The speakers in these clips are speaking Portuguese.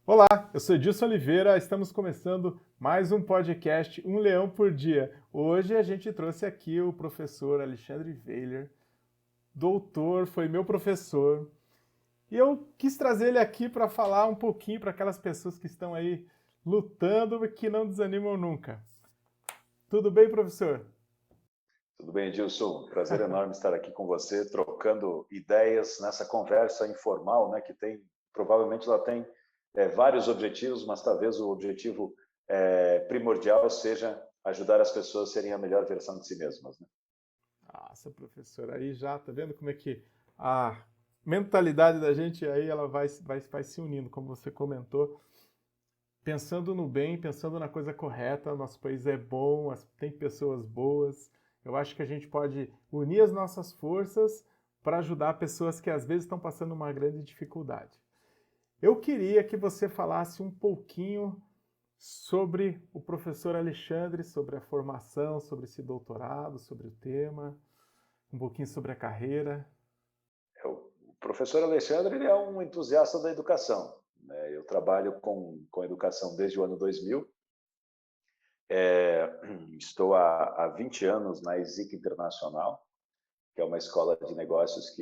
Olá, eu sou Edilson Oliveira, estamos começando mais um podcast Um Leão por Dia. Hoje a gente trouxe aqui o professor Alexandre Weiler, doutor, foi meu professor, e eu quis trazer ele aqui para falar um pouquinho para aquelas pessoas que estão aí lutando e que não desanimam nunca. Tudo bem, professor? Tudo bem, Edilson? Prazer enorme estar aqui com você, trocando ideias nessa conversa informal, né? Que tem, provavelmente ela tem vários objetivos, mas talvez o objetivo primordial seja ajudar as pessoas a serem a melhor versão de si mesmas, né? Nossa, professor, aí já tá vendo como é que a mentalidade da gente aí ela vai se unindo, como você comentou. Pensando no bem, pensando na coisa correta, nosso país é bom, tem pessoas boas. Eu acho que a gente pode unir as nossas forças para ajudar pessoas que às vezes estão passando uma grande dificuldade. Eu queria que você falasse um pouquinho sobre o professor Alexandre, sobre a formação, sobre esse doutorado, sobre o tema, um pouquinho sobre a carreira. O professor Alexandre ele é um entusiasta da educação, né? Eu trabalho com educação desde o ano 2000. Estou há 20 anos na ESIC Internacional, que é uma escola de negócios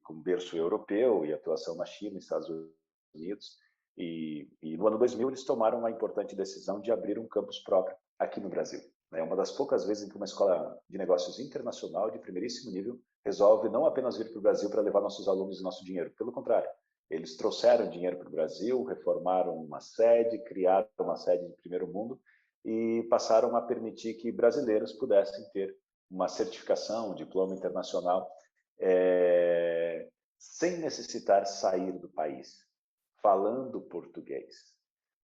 com berço europeu e atuação na China e Estados Unidos. E no ano 2000 eles tomaram uma importante decisão de abrir um campus próprio aqui no Brasil. É uma das poucas vezes em que uma escola de negócios internacional de primeiríssimo nível resolve não apenas vir para o Brasil para levar nossos alunos e nosso dinheiro, pelo contrário, eles trouxeram dinheiro para o Brasil, reformaram uma sede, criaram uma sede de primeiro mundo e passaram a permitir que brasileiros pudessem ter uma certificação, um diploma internacional, sem necessitar sair do país, falando português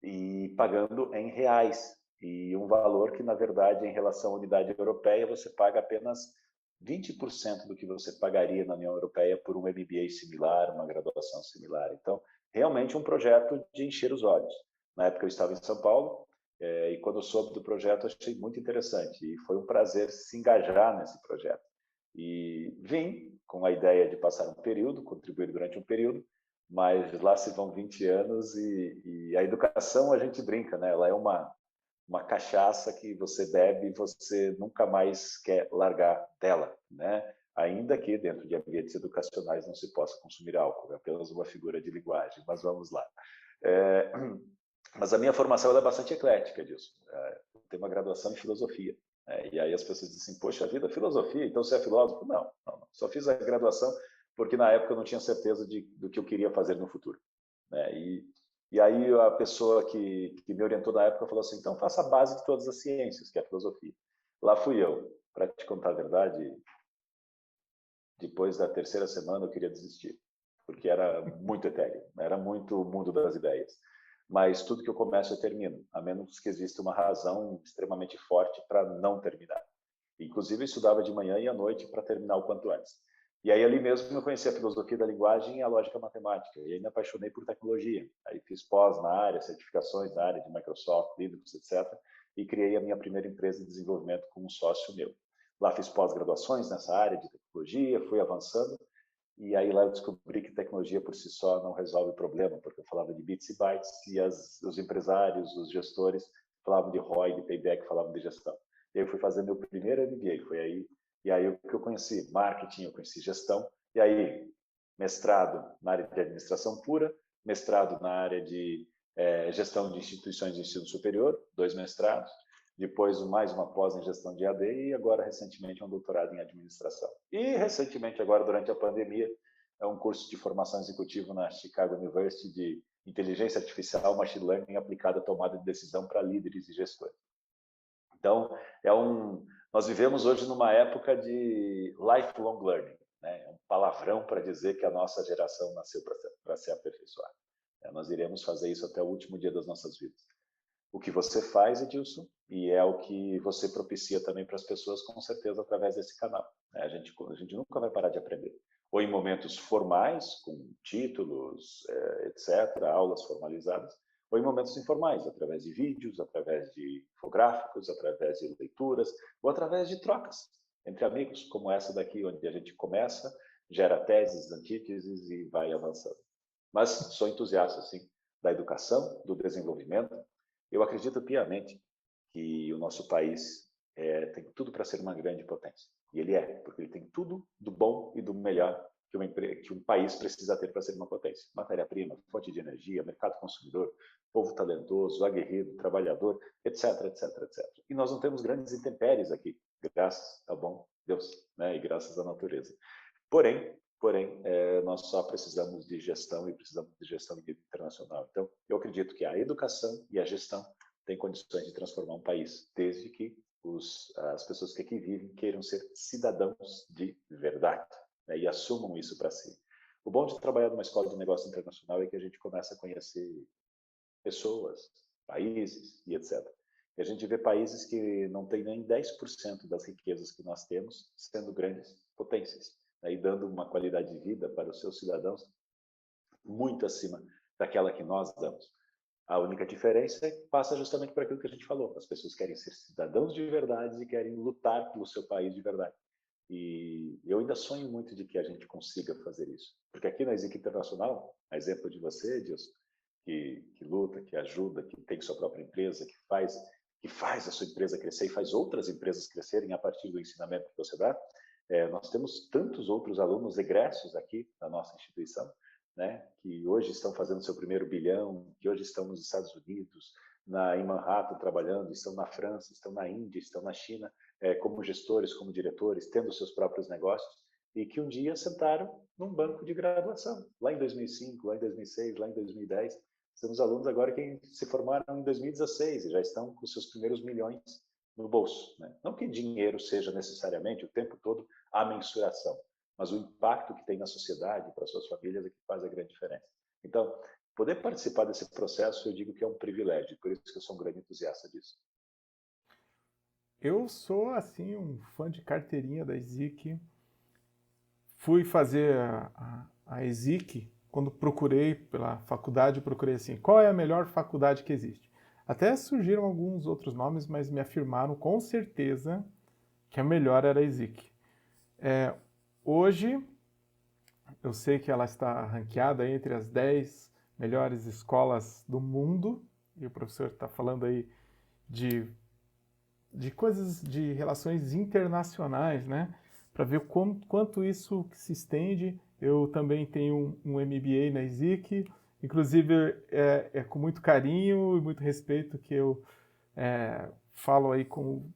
e pagando em reais. E um valor que, na verdade, em relação à unidade europeia, você paga apenas 20% do que você pagaria na União Europeia por um MBA similar, uma graduação similar. Então, realmente um projeto de encher os olhos. Na época eu estava em São Paulo, e quando eu soube do projeto achei muito interessante e foi um prazer se engajar nesse projeto. E vim com a ideia de passar um período, contribuir durante um período, mas lá se vão 20 anos e a educação a gente brinca, né? Ela é uma cachaça que você bebe e você nunca mais quer largar dela, né? Ainda que dentro de ambientes educacionais não se possa consumir álcool, é apenas uma figura de linguagem, mas vamos lá. É, mas a minha formação ela é bastante eclética disso. Eu tenho uma graduação em filosofia. E aí as pessoas dizem assim, poxa vida, filosofia, então você é filósofo? Não, não, não. Só fiz a graduação porque na época eu não tinha certeza do que eu queria fazer no futuro. Né? E aí a pessoa que me orientou na época falou assim, então faça a base de todas as ciências, que é a filosofia. Lá fui eu. Para te contar a verdade, depois da terceira semana eu queria desistir, porque era muito etéreo, era muito o mundo das ideias. Mas tudo que eu começo eu termino, a menos que exista uma razão extremamente forte para não terminar. Inclusive eu estudava de manhã e à noite para terminar o quanto antes. E aí ali mesmo eu conheci a filosofia da linguagem e a lógica matemática. E aí me apaixonei por tecnologia. Aí fiz pós na área, certificações na área de Microsoft, Linux, etc. E criei a minha primeira empresa de desenvolvimento com um sócio meu. Lá fiz pós-graduações nessa área de tecnologia, fui avançando. E aí lá eu descobri que tecnologia por si só não resolve o problema, porque eu falava de bits e bytes e os empresários, os gestores falavam de ROI, de payback, falavam de gestão. E aí eu fui fazer meu primeiro MBA, foi aí e aí o que eu conheci marketing, eu conheci gestão, e aí mestrado na área de administração pura, mestrado na área de gestão de instituições de ensino superior, 2 mestrados, depois mais uma pós em gestão de AD e agora recentemente um doutorado em administração. E recentemente agora durante a pandemia é um curso de formação executiva na Chicago University de inteligência artificial, machine learning aplicada à tomada de decisão para líderes e gestores. Então, nós vivemos hoje numa época de lifelong learning, né? É um palavrão para dizer que a nossa geração nasceu para ser aperfeiçoada. Nós iremos fazer isso até o último dia das nossas vidas. O que você faz, Edilson, e é o que você propicia também para as pessoas, com certeza, através desse canal. A gente nunca vai parar de aprender. Ou em momentos formais, com títulos, etc., aulas formalizadas, ou em momentos informais, através de vídeos, através de infográficos, através de leituras, ou através de trocas entre amigos, como essa daqui, onde a gente começa, gera teses, antíteses e vai avançando. Mas sou entusiasta, sim, da educação, do desenvolvimento. Eu acredito piamente que o nosso país tem tudo para ser uma grande potência. E ele é, porque ele tem tudo do bom e do melhor que um país precisa ter para ser uma potência. Matéria-prima, fonte de energia, mercado consumidor, povo talentoso, aguerrido, trabalhador, etc, etc, etc. E nós não temos grandes intempéries aqui, graças ao bom Deus, né? E graças à natureza. Porém, nós só precisamos de gestão e precisamos de gestão internacional. Então, eu acredito que a educação e a gestão têm condições de transformar um país, desde que as pessoas que aqui vivem queiram ser cidadãos de verdade, né, e assumam isso para si. O bom de trabalhar numa escola de negócio internacional é que a gente começa a conhecer pessoas, países e etc. E a gente vê países que não têm nem 10% das riquezas que nós temos sendo grandes potências, né, e dando uma qualidade de vida para os seus cidadãos muito acima daquela que nós damos. A única diferença é que passa justamente por aquilo que a gente falou. As pessoas querem ser cidadãos de verdade e querem lutar pelo seu país de verdade. E eu ainda sonho muito de que a gente consiga fazer isso. Porque aqui na ESIC Internacional, a exemplo de você, Edilson, que luta, que ajuda, que tem sua própria empresa, que faz a sua empresa crescer e faz outras empresas crescerem a partir do ensinamento que você dá, nós temos tantos outros alunos egressos aqui na nossa instituição, né, que hoje estão fazendo seu primeiro bilhão, que hoje estão nos Estados Unidos, em Manhattan trabalhando, estão na França, estão na Índia, estão na China, como gestores, como diretores, tendo seus próprios negócios, e que um dia sentaram num banco de graduação, lá em 2005, lá em 2006, lá em 2010. Temos alunos agora que se formaram em 2016 e já estão com seus primeiros milhões no bolso, né? Não que dinheiro seja necessariamente o tempo todo a mensuração, mas o impacto que tem na sociedade, para suas famílias, é que faz a grande diferença. Então, poder participar desse processo, eu digo que é um privilégio, por isso que eu sou um grande entusiasta disso. Eu sou, assim, um fã de carteirinha da ESIC. Fui fazer a ESIC, quando procurei pela faculdade, procurei assim, qual é a melhor faculdade que existe? Até surgiram alguns outros nomes, mas me afirmaram com certeza que a melhor era a ESIC. Hoje, eu sei que ela está ranqueada entre as 10 melhores escolas do mundo, e o professor está falando aí de coisas de relações internacionais, né? Para ver quanto isso se estende. Eu também tenho um MBA na ESIC, inclusive é com muito carinho e muito respeito que eu falo aí com o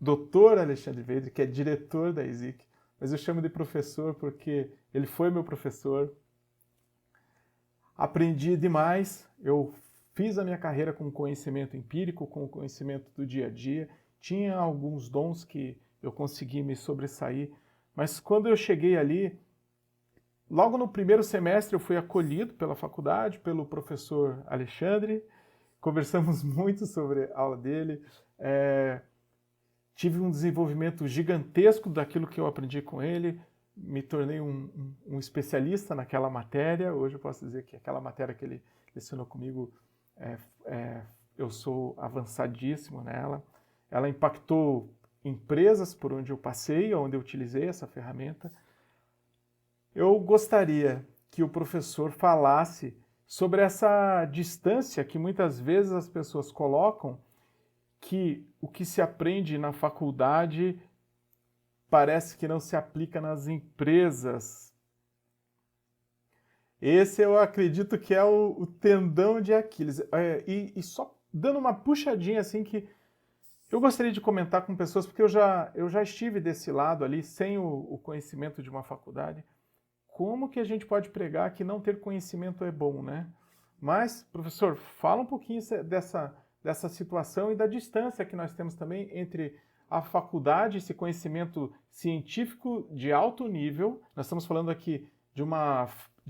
Dr. Alexandre Vedre, que é diretor da ESIC, mas eu chamo de professor porque ele foi meu professor. Aprendi demais, eu fiz a minha carreira com conhecimento empírico, com conhecimento do dia a dia, tinha alguns dons que eu consegui me sobressair, mas quando eu cheguei ali, logo no primeiro semestre eu fui acolhido pela faculdade, pelo professor Alexandre, conversamos muito sobre a aula dele, tive um desenvolvimento gigantesco daquilo que eu aprendi com ele, me tornei um especialista naquela matéria. Hoje eu posso dizer que aquela matéria que ele lecionou comigo, eu sou avançadíssimo nela. Ela impactou empresas por onde eu passei, onde eu utilizei essa ferramenta. Eu gostaria que o professor falasse sobre essa distância que muitas vezes as pessoas colocam, que o que se aprende na faculdade parece que não se aplica nas empresas. Esse eu acredito que é o tendão de Aquiles. E só dando uma puxadinha assim que eu gostaria de comentar com pessoas, porque eu já estive desse lado ali, sem o conhecimento de uma faculdade. Como que a gente pode pregar que não ter conhecimento é bom, né? Mas, professor, fala um pouquinho dessa situação e da distância que nós temos também entre a faculdade, esse conhecimento científico de alto nível. Nós estamos falando aqui de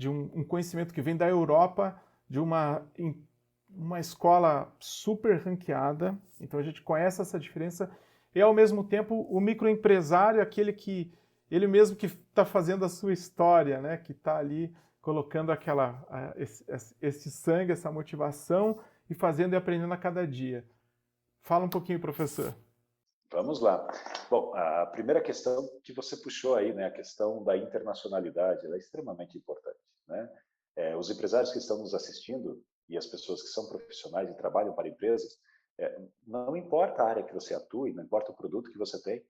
um conhecimento que vem da Europa, de uma escola super ranqueada, então a gente conhece essa diferença, e ao mesmo tempo o microempresário, aquele que ele mesmo que está fazendo a sua história, né, que está ali colocando esse sangue, essa motivação e fazendo e aprendendo a cada dia. Fala um pouquinho, professor. Vamos lá. Bom, a primeira questão que você puxou aí, né, a questão da internacionalidade, ela é extremamente importante, né? Os empresários que estão nos assistindo, e as pessoas que são profissionais e trabalham para empresas, não importa a área que você atue, não importa o produto que você tem,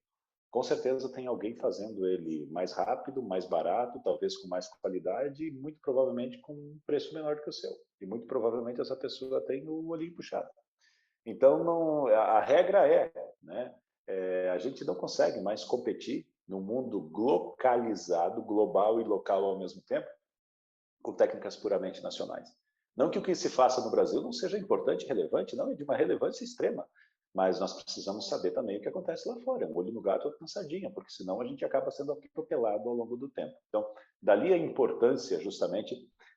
com certeza tem alguém fazendo ele mais rápido, mais barato, talvez com mais qualidade e muito provavelmente com um preço menor do que o seu. E muito provavelmente essa pessoa tem o olhinho puxado. Então, não, a regra né, a gente não consegue mais competir no mundo localizado, global e local ao mesmo tempo, com técnicas puramente nacionais. Não que o que se faça no Brasil não seja importante e relevante, não, é de uma relevância extrema. Mas nós precisamos saber também o que acontece lá fora. Um olho no gato, outra na sardinha, porque senão a gente acaba sendo atropelado ao longo do tempo. Então, dali a importância justamente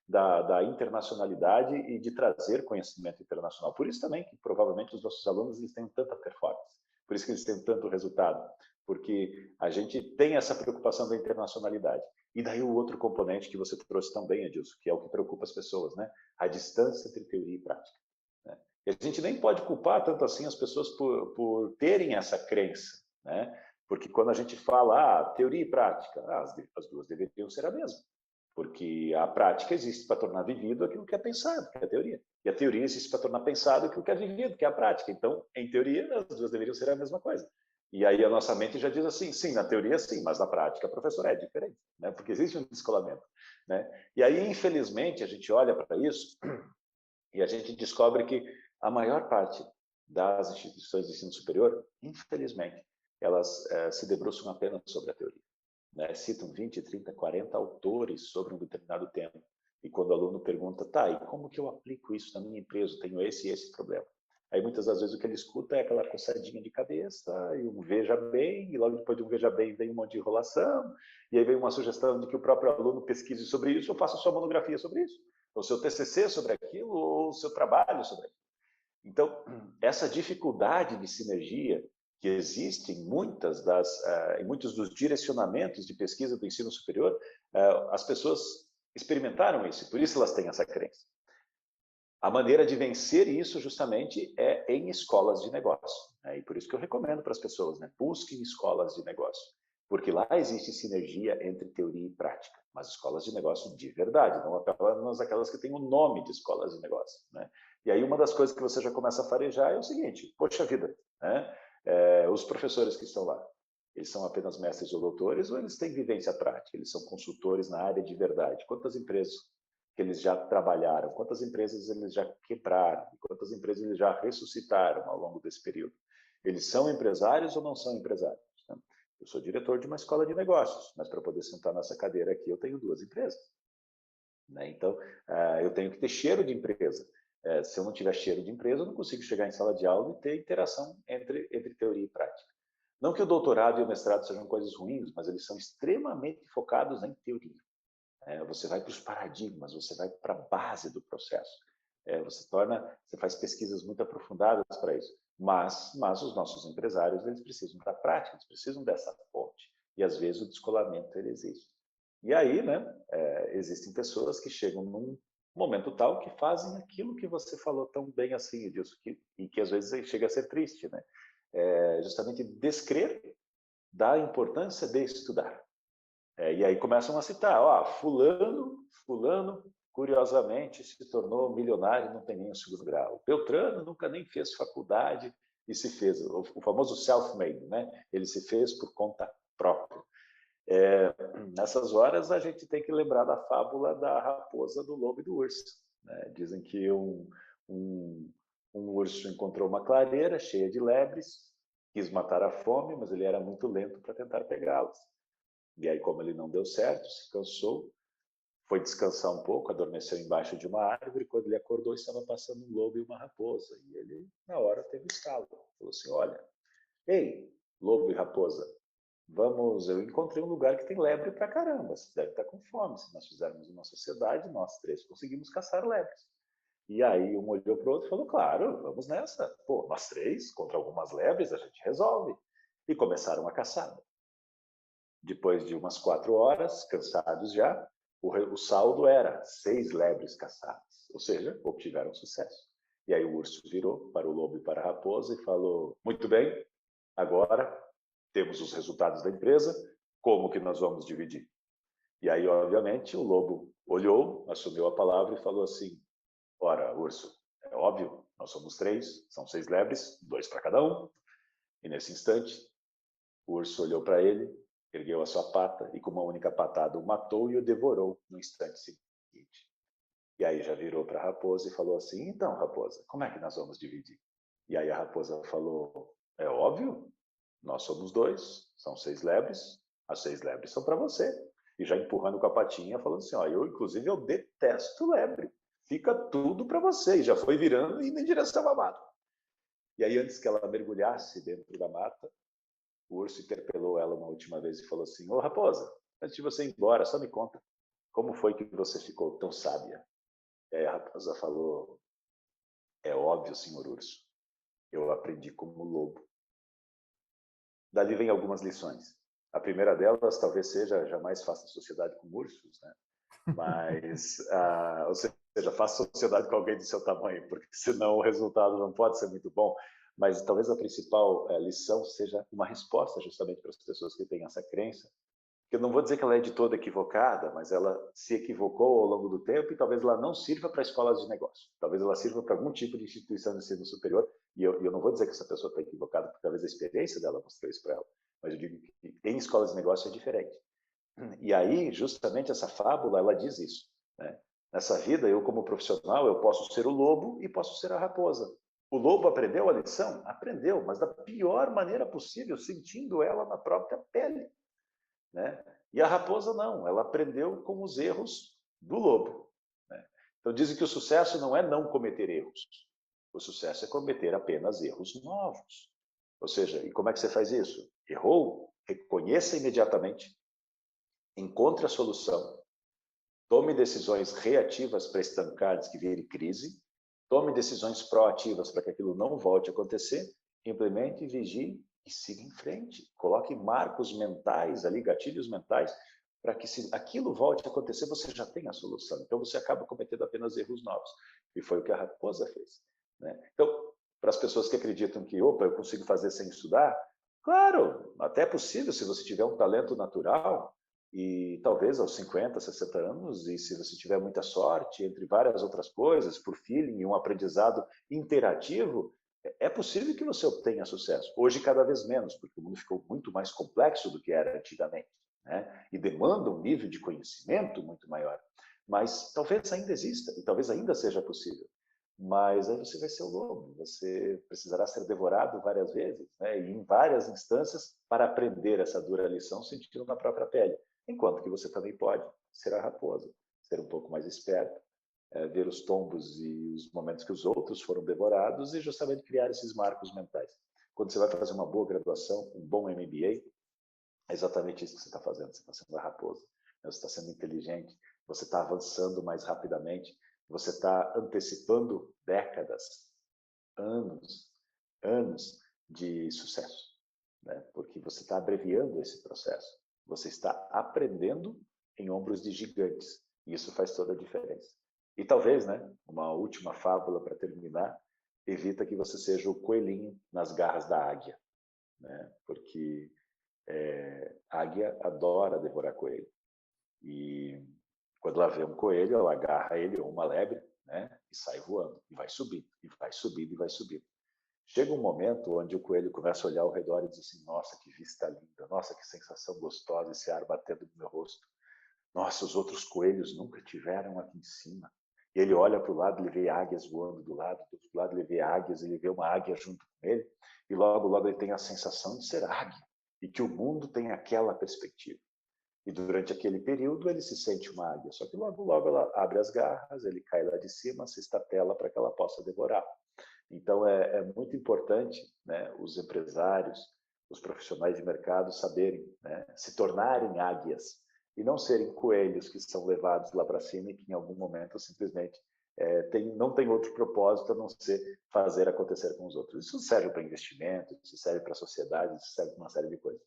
da internacionalidade e de trazer conhecimento internacional. Por isso também que provavelmente os nossos alunos eles têm tanta performance, por isso que eles têm tanto resultado, porque a gente tem essa preocupação da internacionalidade. E daí o outro componente que você trouxe também, Edilson, que é o que preocupa as pessoas, né? A distância entre teoria e prática. Né? E a gente nem pode culpar tanto assim as pessoas por terem essa crença, né? Porque quando a gente fala teoria e prática, as duas deveriam ser a mesma. Porque a prática existe para tornar vivido aquilo que é pensado, que é a teoria. E a teoria existe para tornar pensado aquilo que é vivido, que é a prática. Então, em teoria, as duas deveriam ser a mesma coisa. E aí a nossa mente já diz assim, sim, na teoria sim, mas na prática, professor, é diferente, né? Porque existe um descolamento, né? E aí, infelizmente, a gente olha para isso e a gente descobre que a maior parte das instituições de ensino superior, infelizmente, elas se debruçam apenas sobre a teoria. Né? Citam 20, 30, 40 autores sobre um determinado tema. E quando o aluno pergunta, tá, e como que eu aplico isso na minha empresa? Eu tenho esse e esse problema. Aí muitas das vezes o que ele escuta é aquela coçadinha de cabeça e um veja bem, e logo depois de um veja bem vem um monte de enrolação, e aí vem uma sugestão de que o próprio aluno pesquise sobre isso ou faça sua monografia sobre isso, ou seu TCC sobre aquilo, ou seu trabalho sobre aquilo. Então, essa dificuldade de sinergia que existe em em muitos dos direcionamentos de pesquisa do ensino superior, as pessoas experimentaram isso, por isso elas têm essa crença. A maneira de vencer isso justamente é em escolas de negócio. Né? E por isso que eu recomendo para as pessoas, né? Busquem escolas de negócio. Porque lá existe sinergia entre teoria e prática. Mas escolas de negócio de verdade, não apenas aquelas que têm o nome de escolas de negócio. Né? E aí uma das coisas que você já começa a farejar é o seguinte, poxa vida, né? Os professores que estão lá, eles são apenas mestres ou doutores ou eles têm vivência prática? Eles são consultores na área de verdade? Quantas empresas que eles já trabalharam, quantas empresas eles já quebraram, quantas empresas eles já ressuscitaram ao longo desse período. Eles são empresários ou não são empresários? Eu sou diretor de uma escola de negócios, mas para poder sentar nessa cadeira aqui eu tenho 2 empresas. Né? Então, eu tenho que ter cheiro de empresa. Se eu não tiver cheiro de empresa, eu não consigo chegar em sala de aula e ter interação entre teoria e prática. Não que o doutorado e o mestrado sejam coisas ruins, mas eles são extremamente focados em teoria. Você vai para os paradigmas, você vai para a base do processo. Você faz pesquisas muito aprofundadas para isso. Mas os nossos empresários, eles precisam da prática, eles precisam dessa ponte. E às vezes o descolamento ele existe. E aí, né, existem pessoas que chegam num momento tal que fazem aquilo que você falou tão bem assim, Edilson, e que às vezes chega a ser triste, né? Justamente descrer da importância de estudar. E aí começam a citar, fulano, curiosamente, se tornou milionário e não tem nem o segundo grau. Beltrano nunca nem fez faculdade e se fez, o famoso self-made, né? Ele se fez por conta própria. Nessas horas, a gente tem que lembrar da fábula da raposa, do lobo e do urso. Né? Dizem que um urso encontrou uma clareira cheia de lebres, quis matar a fome, mas ele era muito lento para tentar pegá-las. E aí, como ele não deu certo, se cansou, foi descansar um pouco, adormeceu embaixo de uma árvore. Quando ele acordou, estava passando um lobo e uma raposa. E ele, na hora, teve estalo. Falou assim, olha, ei, lobo e raposa, eu encontrei um lugar que tem lebre pra caramba. Vocês devem estar com fome. Se nós fizermos uma sociedade, nós 3 conseguimos caçar lebres. E aí um olhou para o outro e falou, claro, vamos nessa. Pô, nós 3, contra algumas lebres, a gente resolve. E começaram a caçada. Depois de umas 4 horas, cansados já, o saldo era 6 lebres caçadas, ou seja, obtiveram sucesso. E aí o urso virou para o lobo e para a raposa e falou, muito bem, agora temos os resultados da empresa, como que nós vamos dividir? E aí, obviamente, o lobo olhou, assumiu a palavra e falou assim, Ora, urso, é óbvio, nós somos 3, são 6 lebres, 2 para cada um. E nesse instante, o urso olhou para ele, ergueu a sua pata e com uma única patada o matou e o devorou no instante seguinte. E aí já virou para a raposa e falou assim, então, raposa, como é que nós vamos dividir? E aí a raposa falou, é óbvio, nós somos 2, são 6 lebres, as 6 lebres são para você. E já empurrando com a patinha, falando assim, ó, inclusive eu detesto lebre, fica tudo para você. E já foi virando e indo em direção à mata. E aí antes que ela mergulhasse dentro da mata, o urso interpelou ela uma última vez e falou assim, ô raposa, antes de você ir embora, só me conta, como foi que você ficou tão sábia? E aí a raposa falou, é óbvio, senhor urso, eu aprendi como lobo. Dali vem algumas lições. A primeira delas talvez seja jamais faça sociedade com ursos, né? Mas, ou seja, faça sociedade com alguém do seu tamanho, porque senão o resultado não pode ser muito bom. Mas talvez a principal lição seja uma resposta justamente para as pessoas que têm essa crença. Eu não vou dizer que ela é de toda equivocada, mas ela se equivocou ao longo do tempo e talvez ela não sirva para escolas de negócio. Talvez ela sirva para algum tipo de instituição de ensino superior. E eu não vou dizer que essa pessoa está equivocada, porque talvez a experiência dela mostrou isso para ela. Mas eu digo que em escolas de negócio é diferente. E aí, justamente essa fábula, ela diz isso. Né? Nessa vida, eu como profissional, eu posso ser o lobo e posso ser a raposa. O lobo aprendeu a lição? Aprendeu, mas da pior maneira possível, sentindo ela na própria pele. Né? E a raposa não, ela aprendeu com os erros do lobo. Né? Então dizem que o sucesso não é não cometer erros. O sucesso é cometer apenas erros novos. Ou seja, e como é que você faz isso? Errou? Reconheça imediatamente, encontre a solução, tome decisões reativas para estancar antes que vire crise, tome decisões proativas para que aquilo não volte a acontecer, implemente, vigie e siga em frente. Coloque marcos mentais ali, gatilhos mentais, para que se aquilo volte a acontecer, você já tem a solução. Então você acaba cometendo apenas erros novos. E foi o que a raposa fez. Né? Então, para as pessoas que acreditam que, opa, eu consigo fazer sem estudar, claro, até é possível se você tiver um talento natural, e talvez aos 50, 60 anos, e se você tiver muita sorte, entre várias outras coisas, por feeling e um aprendizado interativo, é possível que você obtenha sucesso. Hoje, cada vez menos, porque o mundo ficou muito mais complexo do que era antigamente, né? E demanda um nível de conhecimento muito maior. Mas talvez ainda exista, e talvez ainda seja possível. Mas aí você vai ser o lobo, você precisará ser devorado várias vezes, né? E em várias instâncias para aprender essa dura lição sentindo na própria pele. Enquanto que você também pode ser a raposa, ser um pouco mais esperto, ver os tombos e os momentos que os outros foram devorados e justamente criar esses marcos mentais. Quando você vai fazer uma boa graduação, um bom MBA, é exatamente isso que você está fazendo. Você está sendo a raposa, você está sendo inteligente, você está avançando mais rapidamente, você está antecipando décadas, anos, anos de sucesso, né? Porque você está abreviando esse processo. Você está aprendendo em ombros de gigantes. E isso faz toda a diferença. E talvez, né, uma última fábula para terminar, evita que você seja o coelhinho nas garras da águia, né? Porque a águia adora devorar coelho. E quando ela vê um coelho, ela agarra ele ou uma lebre, né, e sai voando, e vai subindo, e vai subindo, e vai subindo. Chega um momento onde o coelho começa a olhar ao redor e diz assim, nossa, que vista linda, nossa, que sensação gostosa, esse ar batendo no meu rosto. Nossa, os outros coelhos nunca tiveram aqui em cima. E ele olha para o lado, ele vê águias voando do lado, do outro lado ele vê águias, ele vê uma águia junto com ele, e logo, logo ele tem a sensação de ser águia, e que o mundo tem aquela perspectiva. E durante aquele período ele se sente uma águia, só que logo, logo ela abre as garras, ele cai lá de cima, se estatela para que ela possa devorar. Então, é muito importante, né, os empresários, os profissionais de mercado saberem, né, se tornarem águias e não serem coelhos que são levados lá para cima e que em algum momento simplesmente não tem outro propósito a não ser fazer acontecer com os outros. Isso serve para investimento, isso serve para a sociedade, isso serve para uma série de coisas.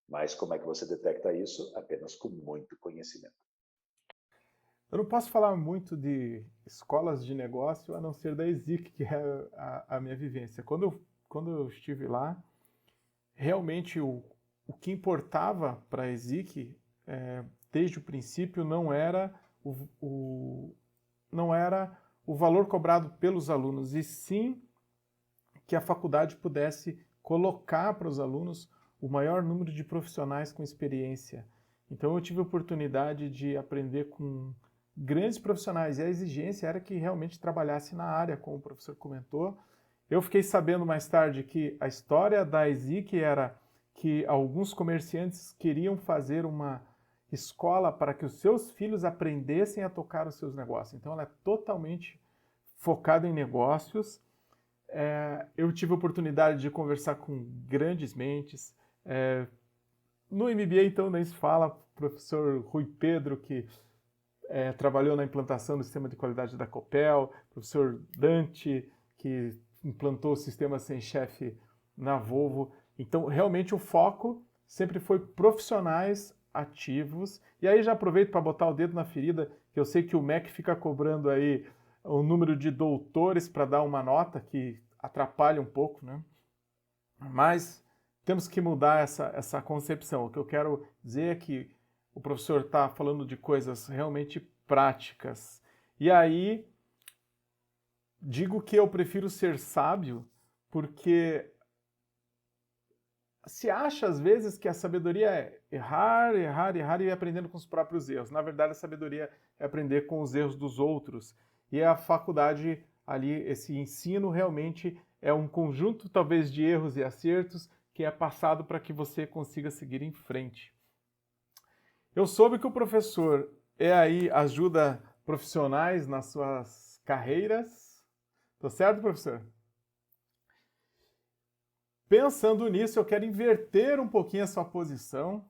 Mas como é que você detecta isso? Apenas com muito conhecimento. Eu não posso falar muito de escolas de negócio a não ser da ESIC, que é a minha vivência. Quando eu estive lá, realmente o que importava para a ESIC, desde o princípio, não era o valor cobrado pelos alunos, e sim que a faculdade pudesse colocar para os alunos o maior número de profissionais com experiência. Então eu tive a oportunidade de aprender com grandes profissionais, e a exigência era que realmente trabalhasse na área, como o professor comentou. Eu fiquei sabendo mais tarde que a história da ESIC era que alguns comerciantes queriam fazer uma escola para que os seus filhos aprendessem a tocar os seus negócios. Então ela é totalmente focada em negócios. Eu tive a oportunidade de conversar com grandes mentes. No MBA, então, nem se fala, professor Rui Pedro, que trabalhou na implantação do sistema de qualidade da Copel, professor Dante, que implantou o sistema sem chefe na Volvo. Então, realmente, o foco sempre foi profissionais ativos. E aí já aproveito para botar o dedo na ferida, que eu sei que o MEC fica cobrando aí o número de doutores para dar uma nota, que atrapalha um pouco, né? Mas temos que mudar essa concepção. O que eu quero dizer é que o professor está falando de coisas realmente práticas. E aí, digo que eu prefiro ser sábio, porque se acha às vezes que a sabedoria é errar, errar, errar e ir aprendendo com os próprios erros. Na verdade, a sabedoria é aprender com os erros dos outros. E a faculdade ali, esse ensino realmente é um conjunto talvez de erros e acertos que é passado para que você consiga seguir em frente. Eu soube que o professor aí ajuda profissionais nas suas carreiras. Tô certo, professor? Pensando nisso, eu quero inverter um pouquinho a sua posição,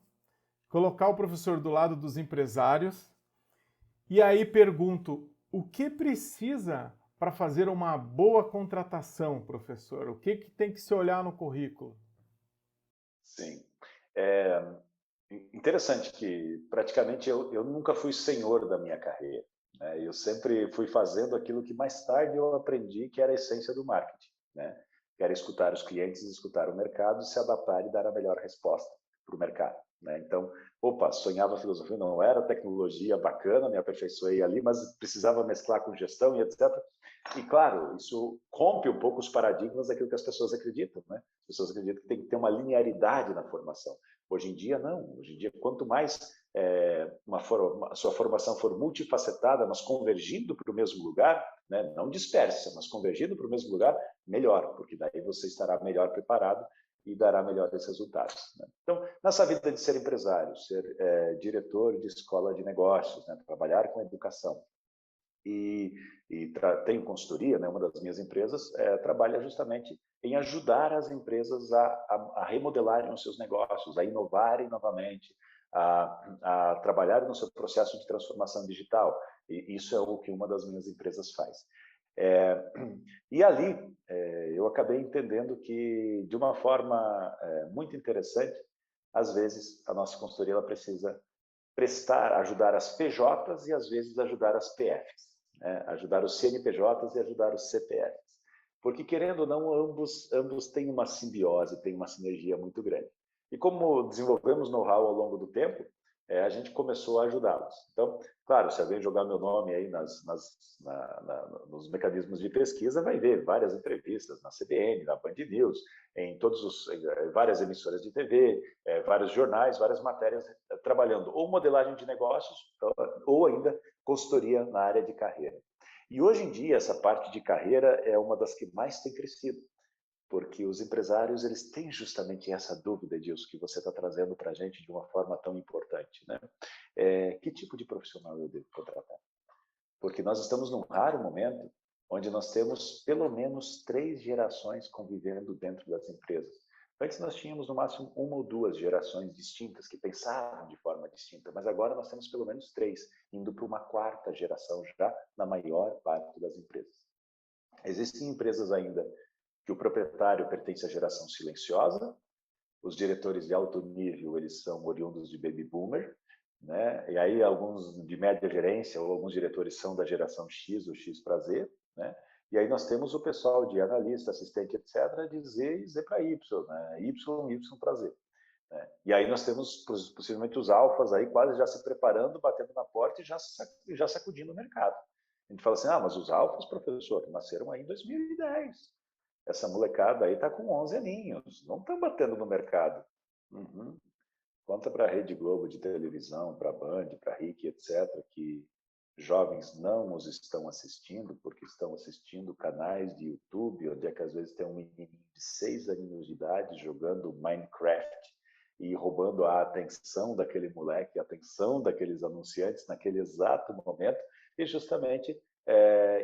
colocar o professor do lado dos empresários, e aí pergunto, o que precisa para fazer uma boa contratação, professor? O que tem que se olhar no currículo? Sim. É interessante que praticamente eu nunca fui senhor da minha carreira, né? Eu sempre fui fazendo aquilo que mais tarde eu aprendi que era a essência do marketing, né? Que era escutar os clientes, escutar o mercado, se adaptar e dar a melhor resposta para o mercado, né? Então, opa, sonhava filosofia, não era tecnologia bacana, me aperfeiçoei ali, mas precisava mesclar com gestão e etc. E claro, isso rompe um pouco os paradigmas daquilo que as pessoas acreditam, né? As pessoas acreditam que tem que ter uma linearidade na formação. Hoje em dia, não. Hoje em dia, quanto mais a sua formação for multifacetada, mas convergindo para o mesmo lugar, né? Não dispersa, mas convergindo para o mesmo lugar, melhor, porque daí você estará melhor preparado e dará melhores resultados, né? Então, nessa vida de ser empresário, ser diretor de escola de negócios, né? Trabalhar com educação, tenho consultoria, né? Uma das minhas empresas trabalha justamente em ajudar as empresas a remodelarem os seus negócios, a inovarem novamente, a trabalharem no seu processo de transformação digital. E isso é o que uma das minhas empresas faz. E ali eu acabei entendendo que, de uma forma muito interessante, às vezes a nossa consultoria ela precisa ajudar as PJs e às vezes ajudar as PFs, né? Ajudar os CNPJs e ajudar os CPFs. Porque, querendo ou não, ambos têm uma simbiose, têm uma sinergia muito grande. E como desenvolvemos know-how ao longo do tempo, a gente começou a ajudá-los. Então, claro, se alguém jogar meu nome aí nos mecanismos de pesquisa, vai ver várias entrevistas na CBN, na Band News, em várias emissoras de TV, vários jornais, várias matérias trabalhando ou modelagem de negócios ou ainda consultoria na área de carreira. E hoje em dia essa parte de carreira é uma das que mais tem crescido, porque os empresários eles têm justamente essa dúvida, Edilson, que você está trazendo para a gente de uma forma tão importante, né? Que tipo de profissional eu devo contratar? Porque nós estamos num raro momento onde nós temos pelo menos 3 gerações convivendo dentro das empresas. Antes nós tínhamos no máximo 1 ou 2 gerações distintas que pensavam de forma distinta, mas agora nós temos pelo menos 3, indo para uma 4ª geração já na maior parte das empresas. Existem empresas ainda que o proprietário pertence à geração silenciosa, os diretores de alto nível eles são oriundos de baby boomer, né? E aí alguns de média gerência ou alguns diretores são da geração X ou X para Z, né? E aí nós temos o pessoal de analista, assistente, etc., de Z e Z para Y, né? Y para Z. Né? E aí nós temos possivelmente os alfas aí quase já se preparando, batendo na porta e já sacudindo o mercado. gente fala assim, mas os alfas, professor, nasceram aí em 2010. Essa molecada aí está com 11 aninhos, não estão batendo no mercado. Uhum. Conta para a Rede Globo de televisão, para a Band, para a RIC, etc., que jovens não os estão assistindo, porque estão assistindo canais de YouTube, onde é que às vezes tem um menininho de 6 aninhos de idade jogando Minecraft e roubando a atenção daquele moleque, a atenção daqueles anunciantes naquele exato momento, e justamente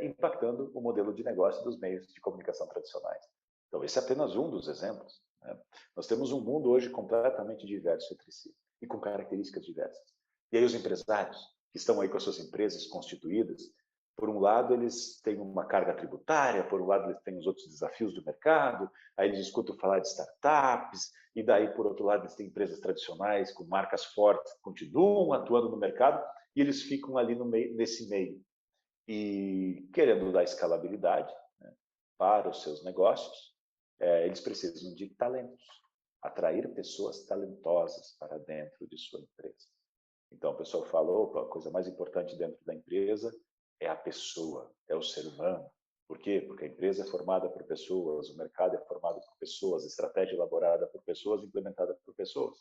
impactando o modelo de negócio dos meios de comunicação tradicionais. Então, esse é apenas um dos exemplos. Né? Nós temos um mundo hoje completamente diverso entre si e com características diversas. E aí os empresários, que estão aí com as suas empresas constituídas, por um lado eles têm uma carga tributária, por um lado eles têm os outros desafios do mercado, aí eles escutam falar de startups, e daí por outro lado eles têm empresas tradicionais com marcas fortes que continuam atuando no mercado, e eles ficam ali no meio, nesse meio. E querendo dar escalabilidade, né, para os seus negócios, eles precisam de talentos, atrair pessoas talentosas para dentro de sua empresa. Então, o pessoal falou, a coisa mais importante dentro da empresa é a pessoa, é o ser humano. Por quê? Porque a empresa é formada por pessoas, o mercado é formado por pessoas, a estratégia é elaborada por pessoas, implementada por pessoas.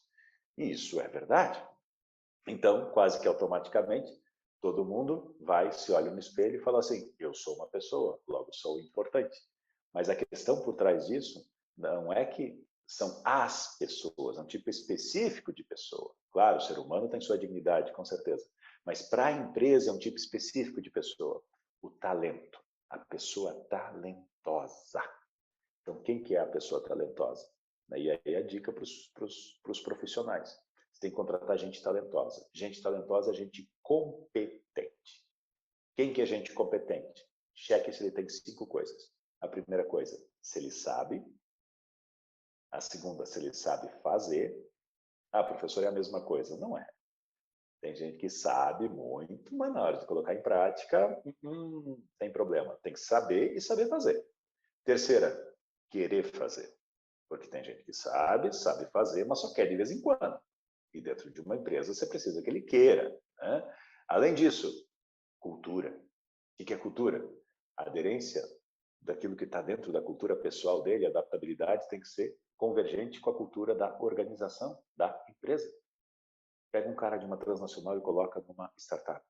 E isso é verdade. Então, quase que automaticamente, todo mundo vai, se olha no espelho e fala assim, eu sou uma pessoa, logo sou importante. Mas a questão por trás disso não é que são as pessoas, é um tipo específico de pessoa. Claro, o ser humano tem sua dignidade, com certeza. Mas para a empresa é um tipo específico de pessoa. O talento, a pessoa talentosa. Então, quem que é a pessoa talentosa? E aí a dica para os profissionais. Você tem que contratar gente talentosa. Gente talentosa é gente competente. Quem que é gente competente? Cheque se ele tem 5 coisas. A primeira coisa, se ele sabe. A segunda, se ele sabe fazer. Professor, é a mesma coisa. Não é. Tem gente que sabe muito, mas na hora de colocar em prática, tem problema. Tem que saber e saber fazer. Terceira, querer fazer. Porque tem gente que sabe fazer, mas só quer de vez em quando. E dentro de uma empresa você precisa que ele queira. Né? Além disso, cultura. O que é cultura? A aderência daquilo que está dentro da cultura pessoal dele, a adaptabilidade tem que ser convergente com a cultura da organização, da empresa. Pega um cara de uma transnacional e coloca numa startup,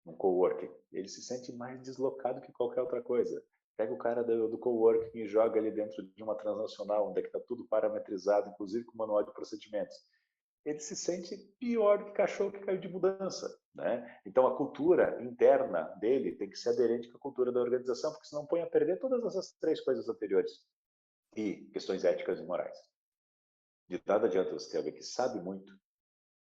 num coworking. Ele se sente mais deslocado que qualquer outra coisa. Pega o cara do coworking e joga ele dentro de uma transnacional, onde é que está tudo parametrizado, inclusive com manual de procedimentos. Ele se sente pior que cachorro que caiu de mudança. Né? Então, a cultura interna dele tem que ser aderente com a cultura da organização, porque senão põe a perder todas essas 3 coisas anteriores. E questões éticas e morais. De nada adianta você ter alguém que sabe muito,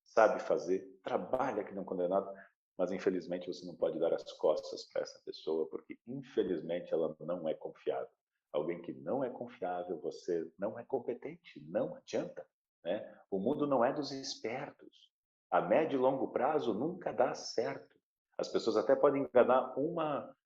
sabe fazer, trabalha que não condenado, mas infelizmente você não pode dar as costas para essa pessoa, porque infelizmente ela não é confiável. Alguém que não é confiável, você não é competente, não adianta. Né? O mundo não é dos espertos. A médio e longo prazo nunca dá certo. As pessoas até podem enganar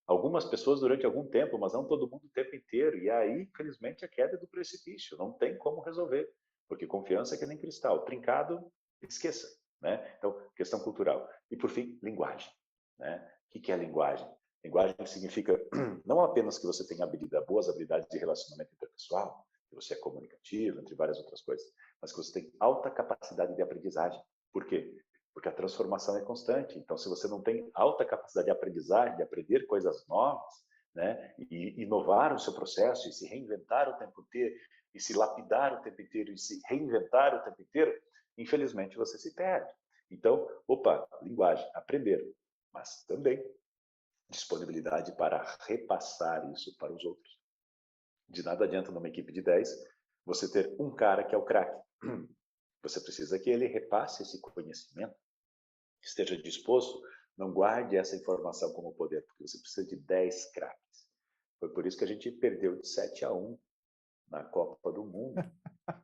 algumas pessoas durante algum tempo, mas não todo mundo o tempo inteiro. E aí, infelizmente, a queda é do precipício. Não tem como resolver, porque confiança é que nem cristal. Trincado, esqueça. Né? Então, questão cultural. E, por fim, linguagem. Né? O que é linguagem? Linguagem significa não apenas que você tenha boas habilidades de relacionamento interpessoal, que você é comunicativo, entre várias outras coisas, mas que você tem alta capacidade de aprendizagem. Por quê? Porque a transformação é constante. Então, se você não tem alta capacidade de aprendizagem, de aprender coisas novas, né, e inovar o seu processo, e se reinventar o tempo inteiro, e se lapidar o tempo inteiro, e se reinventar o tempo inteiro, infelizmente você se perde. Então, linguagem, aprender, mas também disponibilidade para repassar isso para os outros. De nada adianta numa equipe de 10 você ter um cara que é o craque. Você precisa que ele repasse esse conhecimento, esteja disposto, não guarde essa informação como poder, porque você precisa de 10 craques. Foi por isso que a gente perdeu de 7-1 na Copa do Mundo,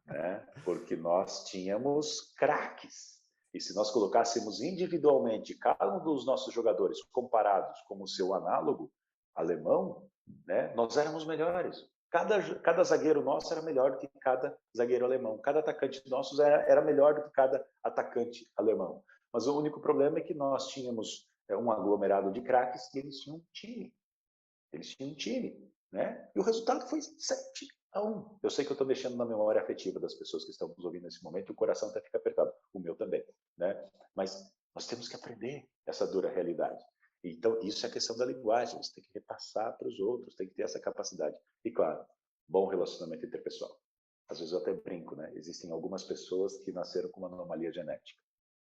né? Porque nós tínhamos craques. E se nós colocássemos individualmente cada um dos nossos jogadores comparados com o seu análogo alemão, né, nós éramos melhores. Cada zagueiro nosso era melhor do que cada zagueiro alemão. Cada atacante nosso era melhor do que cada atacante alemão. Mas o único problema é que nós tínhamos um aglomerado de craques e eles tinham um time. Eles tinham um time, né? E o resultado foi 7-1. Eu sei que eu estou mexendo na memória afetiva das pessoas que estão nos ouvindo nesse momento e o coração até fica apertado. O meu também, né? Mas nós temos que aprender essa dura realidade. Então, isso é a questão da linguagem. Você tem que repassar para os outros, tem que ter essa capacidade. E, claro, bom relacionamento interpessoal. Às vezes eu até brinco, né? Existem algumas pessoas que nasceram com uma anomalia genética.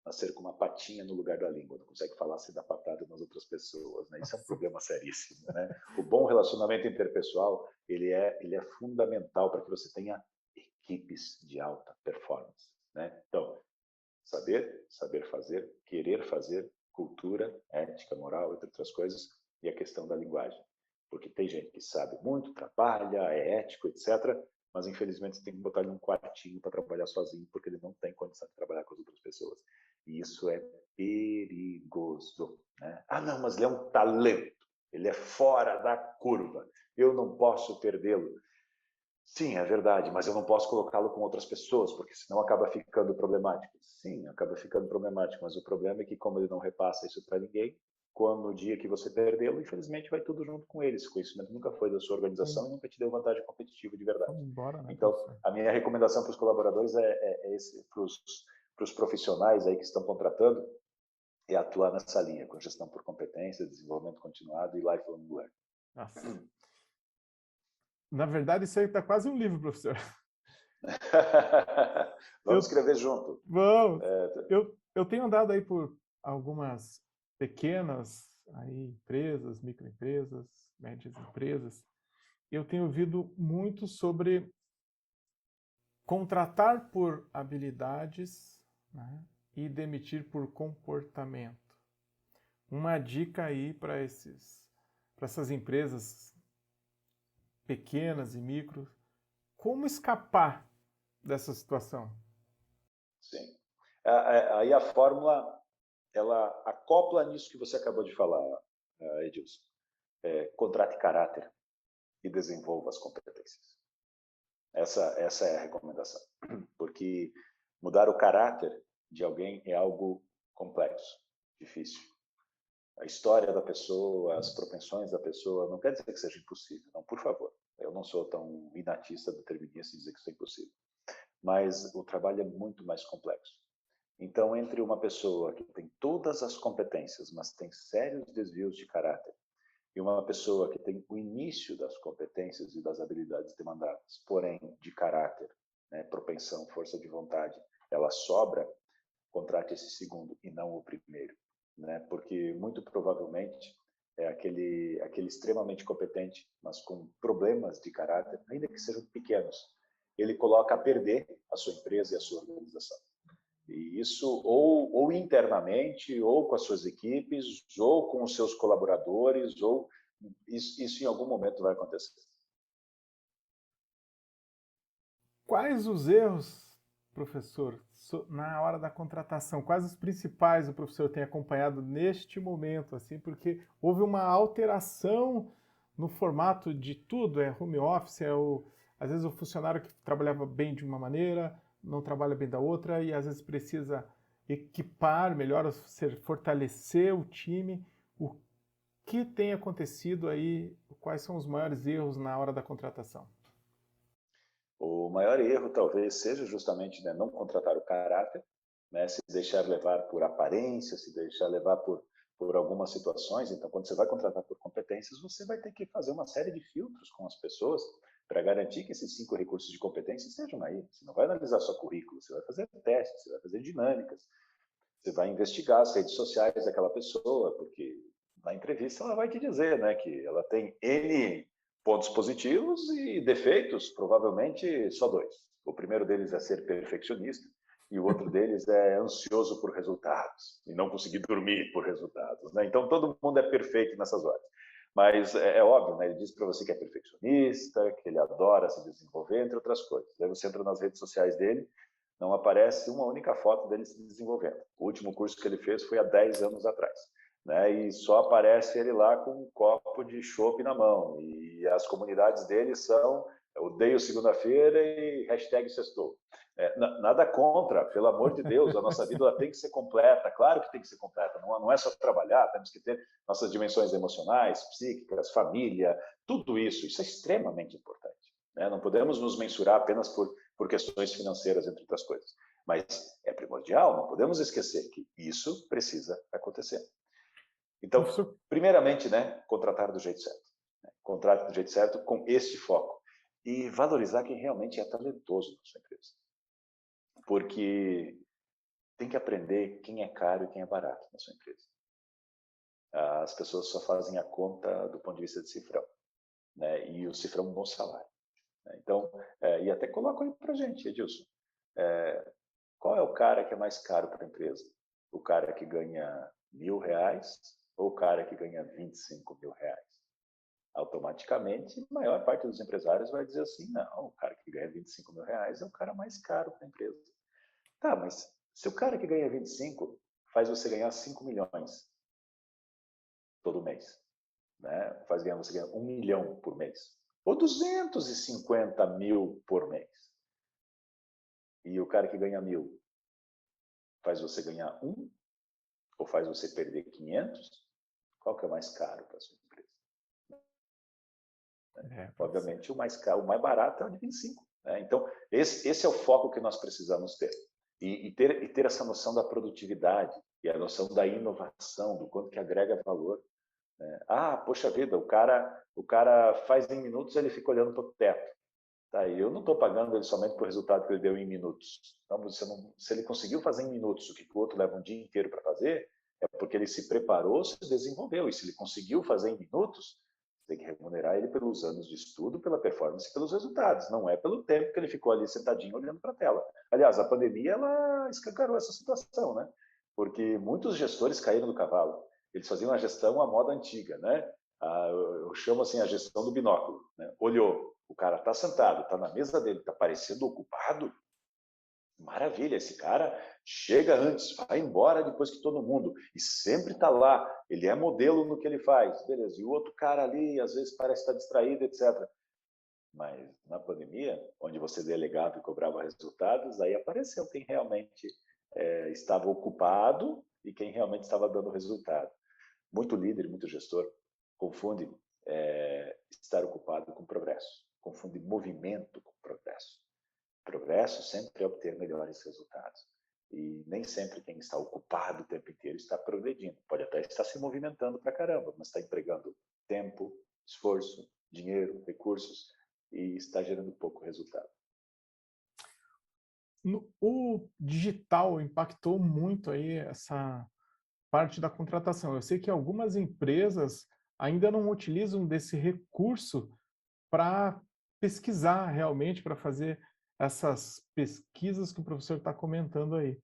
Nasceram com uma patinha no lugar da língua, não consegue falar se dá patada nas outras pessoas, né? Isso é um problema seríssimo, né? O bom relacionamento interpessoal, ele é fundamental para que você tenha equipes de alta performance, né? Então, saber fazer, querer fazer, cultura, ética, moral, entre outras coisas, e a questão da linguagem. Porque tem gente que sabe muito, trabalha, é ético, etc., mas infelizmente você tem que botar ele num quartinho para trabalhar sozinho, porque ele não tem condição de trabalhar com as outras pessoas. E isso é perigoso, né? Ah, não, mas ele é um talento, ele é fora da curva, eu não posso perdê-lo. Sim, é verdade, mas eu não posso colocá-lo com outras pessoas, porque senão acaba ficando problemático. Sim, acaba ficando problemático, mas o problema é que como ele não repassa isso para ninguém, quando no dia que você perdê-lo, infelizmente vai tudo junto com ele. Esse conhecimento nunca foi da sua organização e nunca te deu vantagem competitiva de verdade. Vamos embora, né, Então, professor? a minha recomendação para os colaboradores para os profissionais aí que estão contratando, é atuar nessa linha, com gestão por competência, desenvolvimento continuado e lifelong learning. Nossa. Na verdade, isso aí está quase um livro, professor. Vamos escrever junto. Vamos. Eu tenho andado aí por algumas pequenas aí, empresas, microempresas, médias empresas. Eu tenho ouvido muito sobre contratar por habilidades, né, e demitir por comportamento. Uma dica aí para essas empresas pequenas e micros, como escapar dessa situação? Sim. Aí a fórmula, ela acopla nisso que você acabou de falar, Edilson. Contrate caráter e desenvolva as competências. Essa é a recomendação. Porque mudar o caráter de alguém é algo complexo, difícil. A história da pessoa, as propensões da pessoa, não quer dizer que seja impossível. Não, por favor. Eu não sou tão inatista, determinista em dizer que isso é impossível. Mas o trabalho é muito mais complexo. Então, entre uma pessoa que tem todas as competências, mas tem sérios desvios de caráter, e uma pessoa que tem o início das competências e das habilidades demandadas, porém de caráter, né, propensão, força de vontade, ela sobra, contrate esse segundo e não o primeiro, né? Porque muito provavelmente é aquele extremamente competente, mas com problemas de caráter, ainda que sejam pequenos, ele coloca a perder a sua empresa e a sua organização. E isso ou internamente, ou com as suas equipes, ou com os seus colaboradores, ou isso em algum momento vai acontecer. Quais os erros, professor, na hora da contratação? Quais os principais o professor tem acompanhado neste momento, assim, porque houve uma alteração no formato de tudo, é home office, às vezes o funcionário que trabalhava bem de uma maneira, não trabalha bem da outra, e às vezes precisa equipar melhor, fortalecer o time. O que tem acontecido aí? Quais são os maiores erros na hora da contratação? O maior erro talvez seja justamente, né, não contratar o caráter, né, se deixar levar por aparência, se deixar levar por algumas situações. Então, quando você vai contratar por competências, você vai ter que fazer uma série de filtros com as pessoas para garantir que esses 5 recursos de competência estejam aí. Você não vai analisar só currículo, você vai fazer testes, você vai fazer dinâmicas, você vai investigar as redes sociais daquela pessoa, porque na entrevista ela vai te dizer, né, que ela tem N pontos positivos e defeitos, provavelmente só 2. O primeiro deles é ser perfeccionista e o outro deles é ansioso por resultados e não conseguir dormir por resultados, né? Então todo mundo é perfeito nessas horas. Mas é óbvio, né? Ele diz para você que é perfeccionista, que ele adora se desenvolver, entre outras coisas. Aí você entra nas redes sociais dele, não aparece uma única foto dele se desenvolvendo. O último curso que ele fez foi há 10 anos atrás, né? E só aparece ele lá com um copo de chopp na mão. E as comunidades dele são Eu odeio segunda-feira e hashtag sextou. Nada contra, pelo amor de Deus, a nossa vida ela tem que ser completa, claro que tem que ser completa, não é só trabalhar, temos que ter nossas dimensões emocionais, psíquicas, família, tudo isso é extremamente importante. Né? Não podemos nos mensurar apenas por questões financeiras, entre outras coisas. Mas é primordial, não podemos esquecer que isso precisa acontecer. Então, Professor, primeiramente, né, contratar do jeito certo. Contrate do jeito certo com este foco. E valorizar quem realmente é talentoso na sua empresa. Porque tem que aprender quem é caro e quem é barato na sua empresa. As pessoas só fazem a conta do ponto de vista de cifrão. Né, e o cifrão é um bom salário. Então, e até coloca aí para a gente, Edilson. Qual é o cara que é mais caro para a empresa? O cara que ganha R$ 1.000 ou o cara que ganha R$ 25.000? Automaticamente, a maior parte dos empresários vai dizer assim, não, o cara que ganha R$ 25.000 é o cara mais caro para a empresa. Tá, mas se o cara que ganha 25 faz você ganhar 5 milhões todo mês, né? Faz você ganhar 1 milhão por mês, ou 250 mil por mês, e o cara que ganha 1.000 faz você ganhar 1, ou faz você perder 500, qual que é mais caro para a sua empresa? Obviamente, o mais caro, o mais barato é o de 25. Né? Então, esse é o foco que nós precisamos ter. E ter essa noção da produtividade e a noção da inovação, do quanto que agrega valor. Né? Poxa vida, o cara faz em minutos, ele fica olhando para o teto. Tá, e eu não estou pagando ele somente por resultado que ele deu em minutos. Então, se ele conseguiu fazer em minutos o que o outro leva um dia inteiro para fazer, é porque ele se preparou, se desenvolveu. E se ele conseguiu fazer em minutos, tem que remunerar ele pelos anos de estudo, pela performance e pelos resultados. Não é pelo tempo que ele ficou ali sentadinho olhando para a tela. Aliás, a pandemia ela escancarou essa situação, né? Porque muitos gestores caíram do cavalo. Eles faziam a gestão à moda antiga, né? Eu chamo assim a gestão do binóculo. Né? Olhou, o cara está sentado, está na mesa dele, está parecendo ocupado. Maravilha, esse cara chega antes, vai embora depois que todo mundo, e sempre está lá, ele é modelo no que ele faz, beleza. E o outro cara ali, às vezes parece estar distraído, etc. Mas na pandemia, onde você delegava e cobrava resultados, aí apareceu quem realmente estava ocupado e quem realmente estava dando resultado. Muito líder, muito gestor confunde estar ocupado com progresso, confunde movimento com progresso. Progresso sempre é obter melhores resultados. E nem sempre quem está ocupado o tempo inteiro está progredindo. Pode até estar se movimentando para caramba, mas está empregando tempo, esforço, dinheiro, recursos e está gerando pouco resultado. O digital impactou muito aí essa parte da contratação. Eu sei que algumas empresas ainda não utilizam desse recurso para pesquisar realmente, para fazer essas pesquisas que o professor está comentando aí.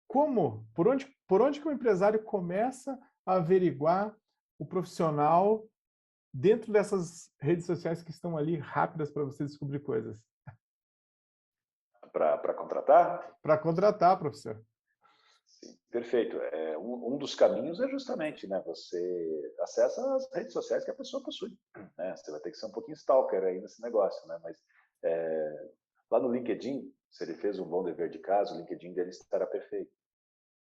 Como? Por onde que o empresário começa a averiguar o profissional dentro dessas redes sociais que estão ali rápidas para você descobrir coisas? Para contratar? Para contratar, professor. Sim, perfeito. Um dos caminhos é justamente, né, você acessa as redes sociais que a pessoa possui. Né? Você vai ter que ser um pouquinho stalker aí nesse negócio, né? Mas lá no LinkedIn, se ele fez um bom dever de casa, o LinkedIn dele estará perfeito.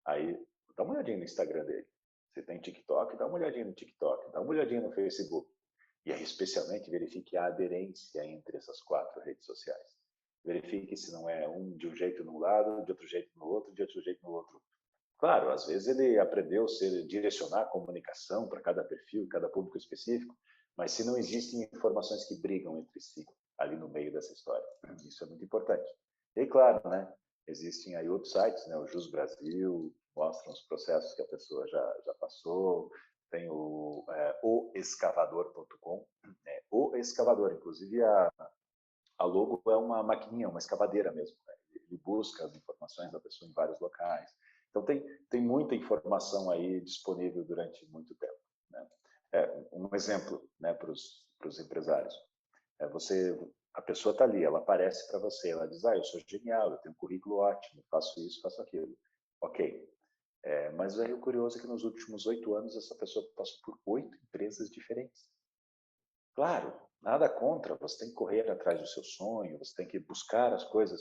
Aí, dá uma olhadinha no Instagram dele. Se tem TikTok, dá uma olhadinha no TikTok, dá uma olhadinha no Facebook. E aí, especialmente, verifique a aderência entre essas 4 redes sociais. Verifique se não é um de um jeito no lado, de outro jeito no outro, de outro jeito no outro. Claro, às vezes ele aprendeu a direcionar a comunicação para cada perfil, cada público específico, mas se não existem informações que brigam entre si ali no meio dessa história, isso é muito importante. E claro, né, existem aí outros sites, né, o Jus Brasil, mostram os processos que a pessoa já passou, tem o escavador.com, o escavador, inclusive a logo é uma maquininha, uma escavadeira mesmo, né? Ele busca as informações da pessoa em vários locais. Então, tem muita informação aí disponível durante muito tempo. Né? Um exemplo, né, para os empresários. A pessoa está ali, ela aparece para você, ela diz, eu sou genial, eu tenho um currículo ótimo, faço isso, faço aquilo. Ok. Mas aí o curioso é que nos últimos 8 anos essa pessoa passou por 8 empresas diferentes. Claro, Nada contra, você tem que correr atrás do seu sonho, você tem que buscar as coisas,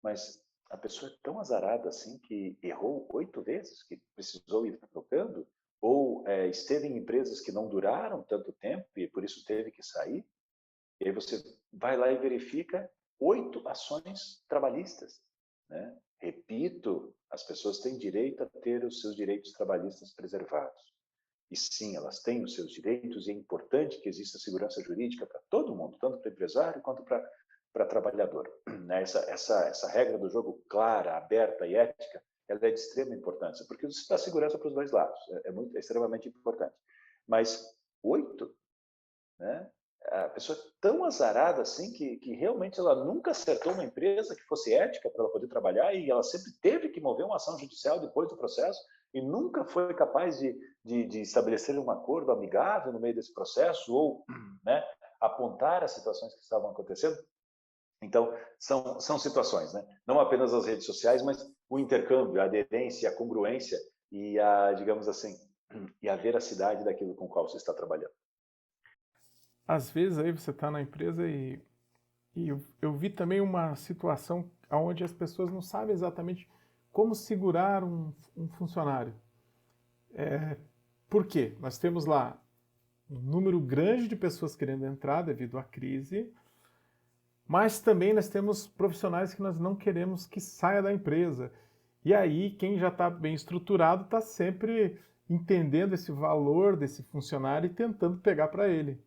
mas a pessoa é tão azarada assim que errou 8 vezes, que precisou ir trocando, ou esteve em empresas que não duraram tanto tempo e por isso teve que sair, e aí você vai lá e verifica 8 ações trabalhistas, né? Repito, as pessoas têm direito a ter os seus direitos trabalhistas preservados. E sim, elas têm os seus direitos e é importante que exista segurança jurídica para todo mundo, tanto para empresário quanto para trabalhador. Né? Essa regra do jogo clara, aberta e ética, ela é de extrema importância, porque isso dá segurança para os dois lados, é extremamente importante. Mas 8, né? A pessoa é tão azarada assim que realmente ela nunca acertou uma empresa que fosse ética para ela poder trabalhar e ela sempre teve que mover uma ação judicial depois do processo e nunca foi capaz de estabelecer um acordo amigável no meio desse processo ou, né, apontar as situações que estavam acontecendo. Então, são situações, né? Não apenas as redes sociais, mas o intercâmbio, a aderência, a congruência e a, digamos assim, e a veracidade daquilo com o qual você está trabalhando. Às vezes aí você está na empresa e eu vi também uma situação onde as pessoas não sabem exatamente como segurar um funcionário. Por quê? Nós temos lá um número grande de pessoas querendo entrar devido à crise, mas também nós temos profissionais que nós não queremos que saia da empresa. E aí, quem já está bem estruturado está sempre entendendo esse valor desse funcionário e tentando pegar para ele.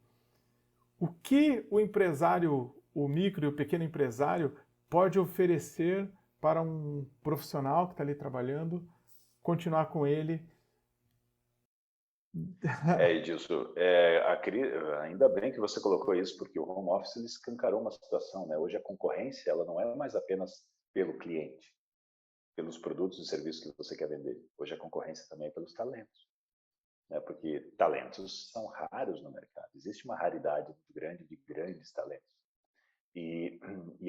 O que o empresário, o micro e o pequeno empresário, pode oferecer para um profissional que está ali trabalhando, continuar com ele? Edilson, ainda bem que você colocou isso, porque o home office ele escancarou uma situação, né? Hoje a concorrência ela não é mais apenas pelo cliente, pelos produtos e serviços que você quer vender. Hoje a concorrência também é pelos talentos, né? Porque talentos são raros no mercado. Existe uma raridade muito grande de grandes talentos. E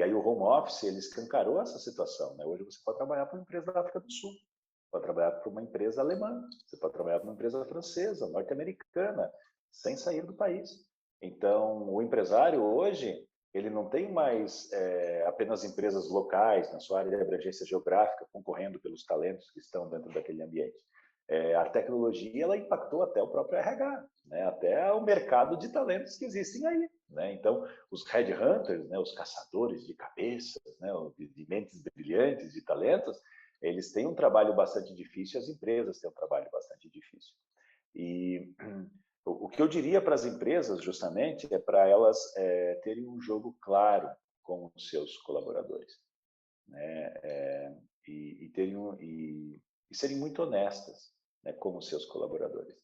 aí o home office ele escancarou essa situação, né? Hoje você pode trabalhar para uma empresa da África do Sul, pode trabalhar para uma empresa alemã, você pode trabalhar para uma empresa francesa, norte-americana, sem sair do país. Então, o empresário hoje, ele não tem mais apenas empresas locais, na sua área de abrangência geográfica, concorrendo pelos talentos que estão dentro daquele ambiente. A tecnologia ela impactou até o próprio RH, né? Até o mercado de talentos que existem aí. Né? Então, os headhunters, né? Os caçadores de cabeças, né? De mentes brilhantes, de talentos, eles têm um trabalho bastante difícil, as empresas têm um trabalho bastante difícil. E o que eu diria para as empresas, justamente, é para elas terem um jogo claro com os seus colaboradores, né? E serem muito honestas, né, com os seus colaboradores.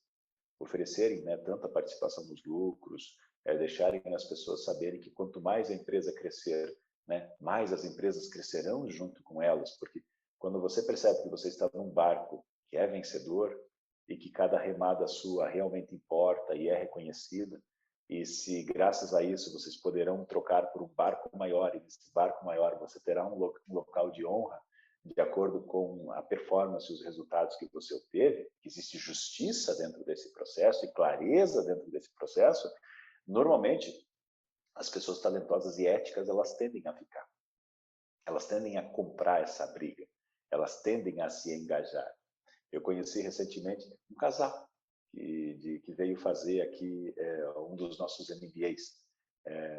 Oferecerem, né, tanta participação nos lucros, deixarem as pessoas saberem que quanto mais a empresa crescer, né, mais as empresas crescerão junto com elas, porque quando você percebe que você está num barco que é vencedor e que cada remada sua realmente importa e é reconhecida, e se graças a isso vocês poderão trocar por um barco maior, e nesse barco maior você terá um local de honra, de acordo com a performance e os resultados que você obteve, que existe justiça dentro desse processo e clareza dentro desse processo, normalmente as pessoas talentosas e éticas elas tendem a ficar. Elas tendem a comprar essa briga. Elas tendem a se engajar. Eu conheci recentemente um casal que veio fazer aqui um dos nossos MBAs.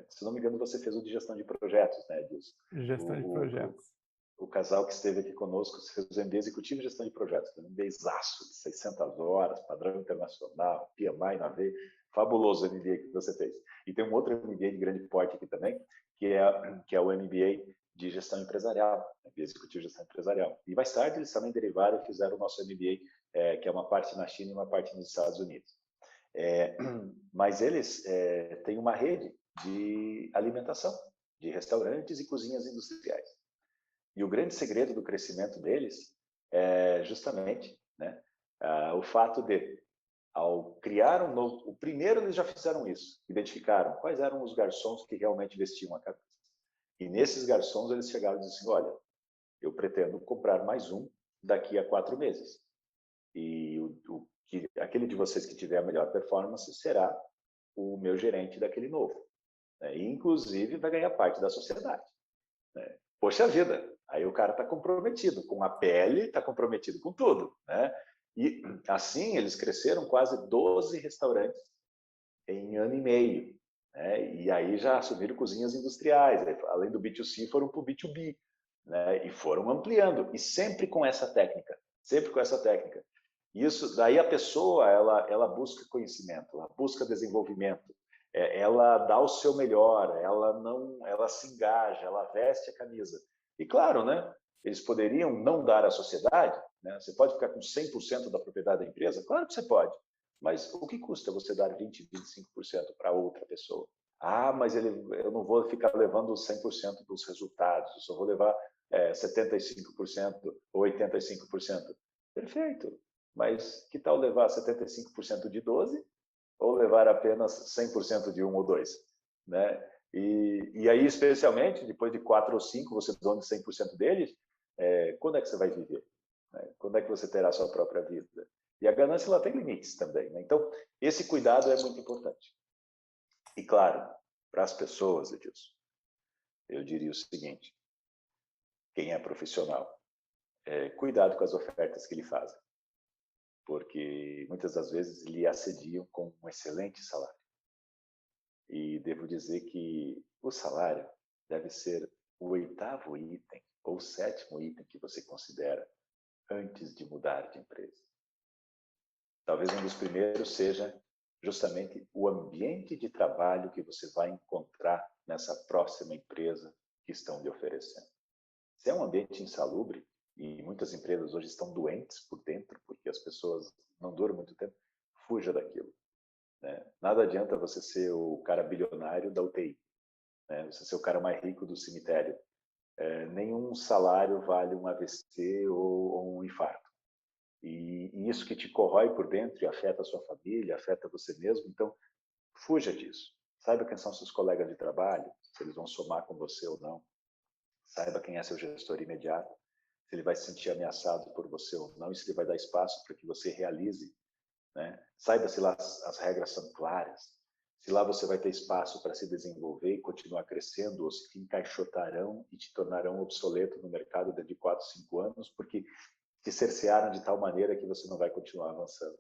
Se não me engano, você fez o de gestão de projetos, né, Edilson? Gestão de O, projetos. o casal que esteve aqui conosco fez o MBA Executivo em Gestão de Projetos, um MBAzaço de 600 horas, padrão internacional, PMI na veia, fabuloso o MBA que você fez. E tem um outro MBA de grande porte aqui também, que é o MBA de Gestão Empresarial, MBA Executivo de Gestão Empresarial. E mais tarde eles também derivaram e fizeram o nosso MBA, que é uma parte na China e uma parte nos Estados Unidos. Mas eles têm uma rede de alimentação, de restaurantes e cozinhas industriais. E o grande segredo do crescimento deles é justamente, né, o fato de, ao criar um novo... O primeiro, eles já fizeram isso. Identificaram quais eram os garçons que realmente vestiam a cabeça. E nesses garçons, eles chegaram e disseram assim, olha, eu pretendo comprar mais um daqui a 4 meses. E aquele de vocês que tiver a melhor performance será o meu gerente daquele novo. né? E, inclusive, vai ganhar parte da sociedade, né? Poxa vida, aí o cara está comprometido com a pele, está comprometido com tudo, né? E assim eles cresceram quase 12 restaurantes em ano e meio, né? E aí já assumiram cozinhas industriais, além do B2C foram para o B2B, né? E foram ampliando, e sempre com essa técnica, sempre com essa técnica. Isso, daí a pessoa, ela busca conhecimento, ela busca desenvolvimento, ela dá o seu melhor, ela se engaja, ela veste a camisa. E claro, né? Eles poderiam não dar à sociedade, né? Você pode ficar com 100% da propriedade da empresa? Claro que você pode. Mas o que custa você dar 20, 25% para outra pessoa? Ah, mas eu não vou ficar levando 100% dos resultados, eu só vou levar 75% ou 85%. Perfeito. Mas que tal levar 75% de 12 ou levar apenas 100% de um ou dois, né? E aí, especialmente, depois de 4 ou 5, você dona 100% deles, quando é que você vai viver? Né? Quando é que você terá a sua própria vida? E a ganância, ela tem limites também, né? Então, esse cuidado é muito importante. E, claro, para as pessoas, Edilson, eu diria o seguinte, quem é profissional, cuidado com as ofertas que lhe fazem, porque muitas das vezes lhe assediam com um excelente salário. E devo dizer que o salário deve ser o 8º item ou 7º item que você considera antes de mudar de empresa. Talvez um dos primeiros seja justamente o ambiente de trabalho que você vai encontrar nessa próxima empresa que estão lhe oferecendo. Se é um ambiente insalubre, e muitas empresas hoje estão doentes por dentro, porque as pessoas não duram muito tempo, fuja daquilo, né? Nada adianta você ser o cara bilionário da UTI, né? Você ser o cara mais rico do cemitério. Nenhum salário vale um AVC ou um infarto. E isso que te corrói por dentro e afeta a sua família, afeta você mesmo, então fuja disso. Saiba quem são seus colegas de trabalho, se eles vão somar com você ou não. Saiba quem é seu gestor imediato, se ele vai se sentir ameaçado por você ou não, e se ele vai dar espaço para que você realize, né? Saiba se lá as regras são claras, se lá você vai ter espaço para se desenvolver e continuar crescendo, ou se te encaixotarão e te tornarão obsoleto no mercado dentro de 4, 5 anos, porque te cercearam de tal maneira que você não vai continuar avançando.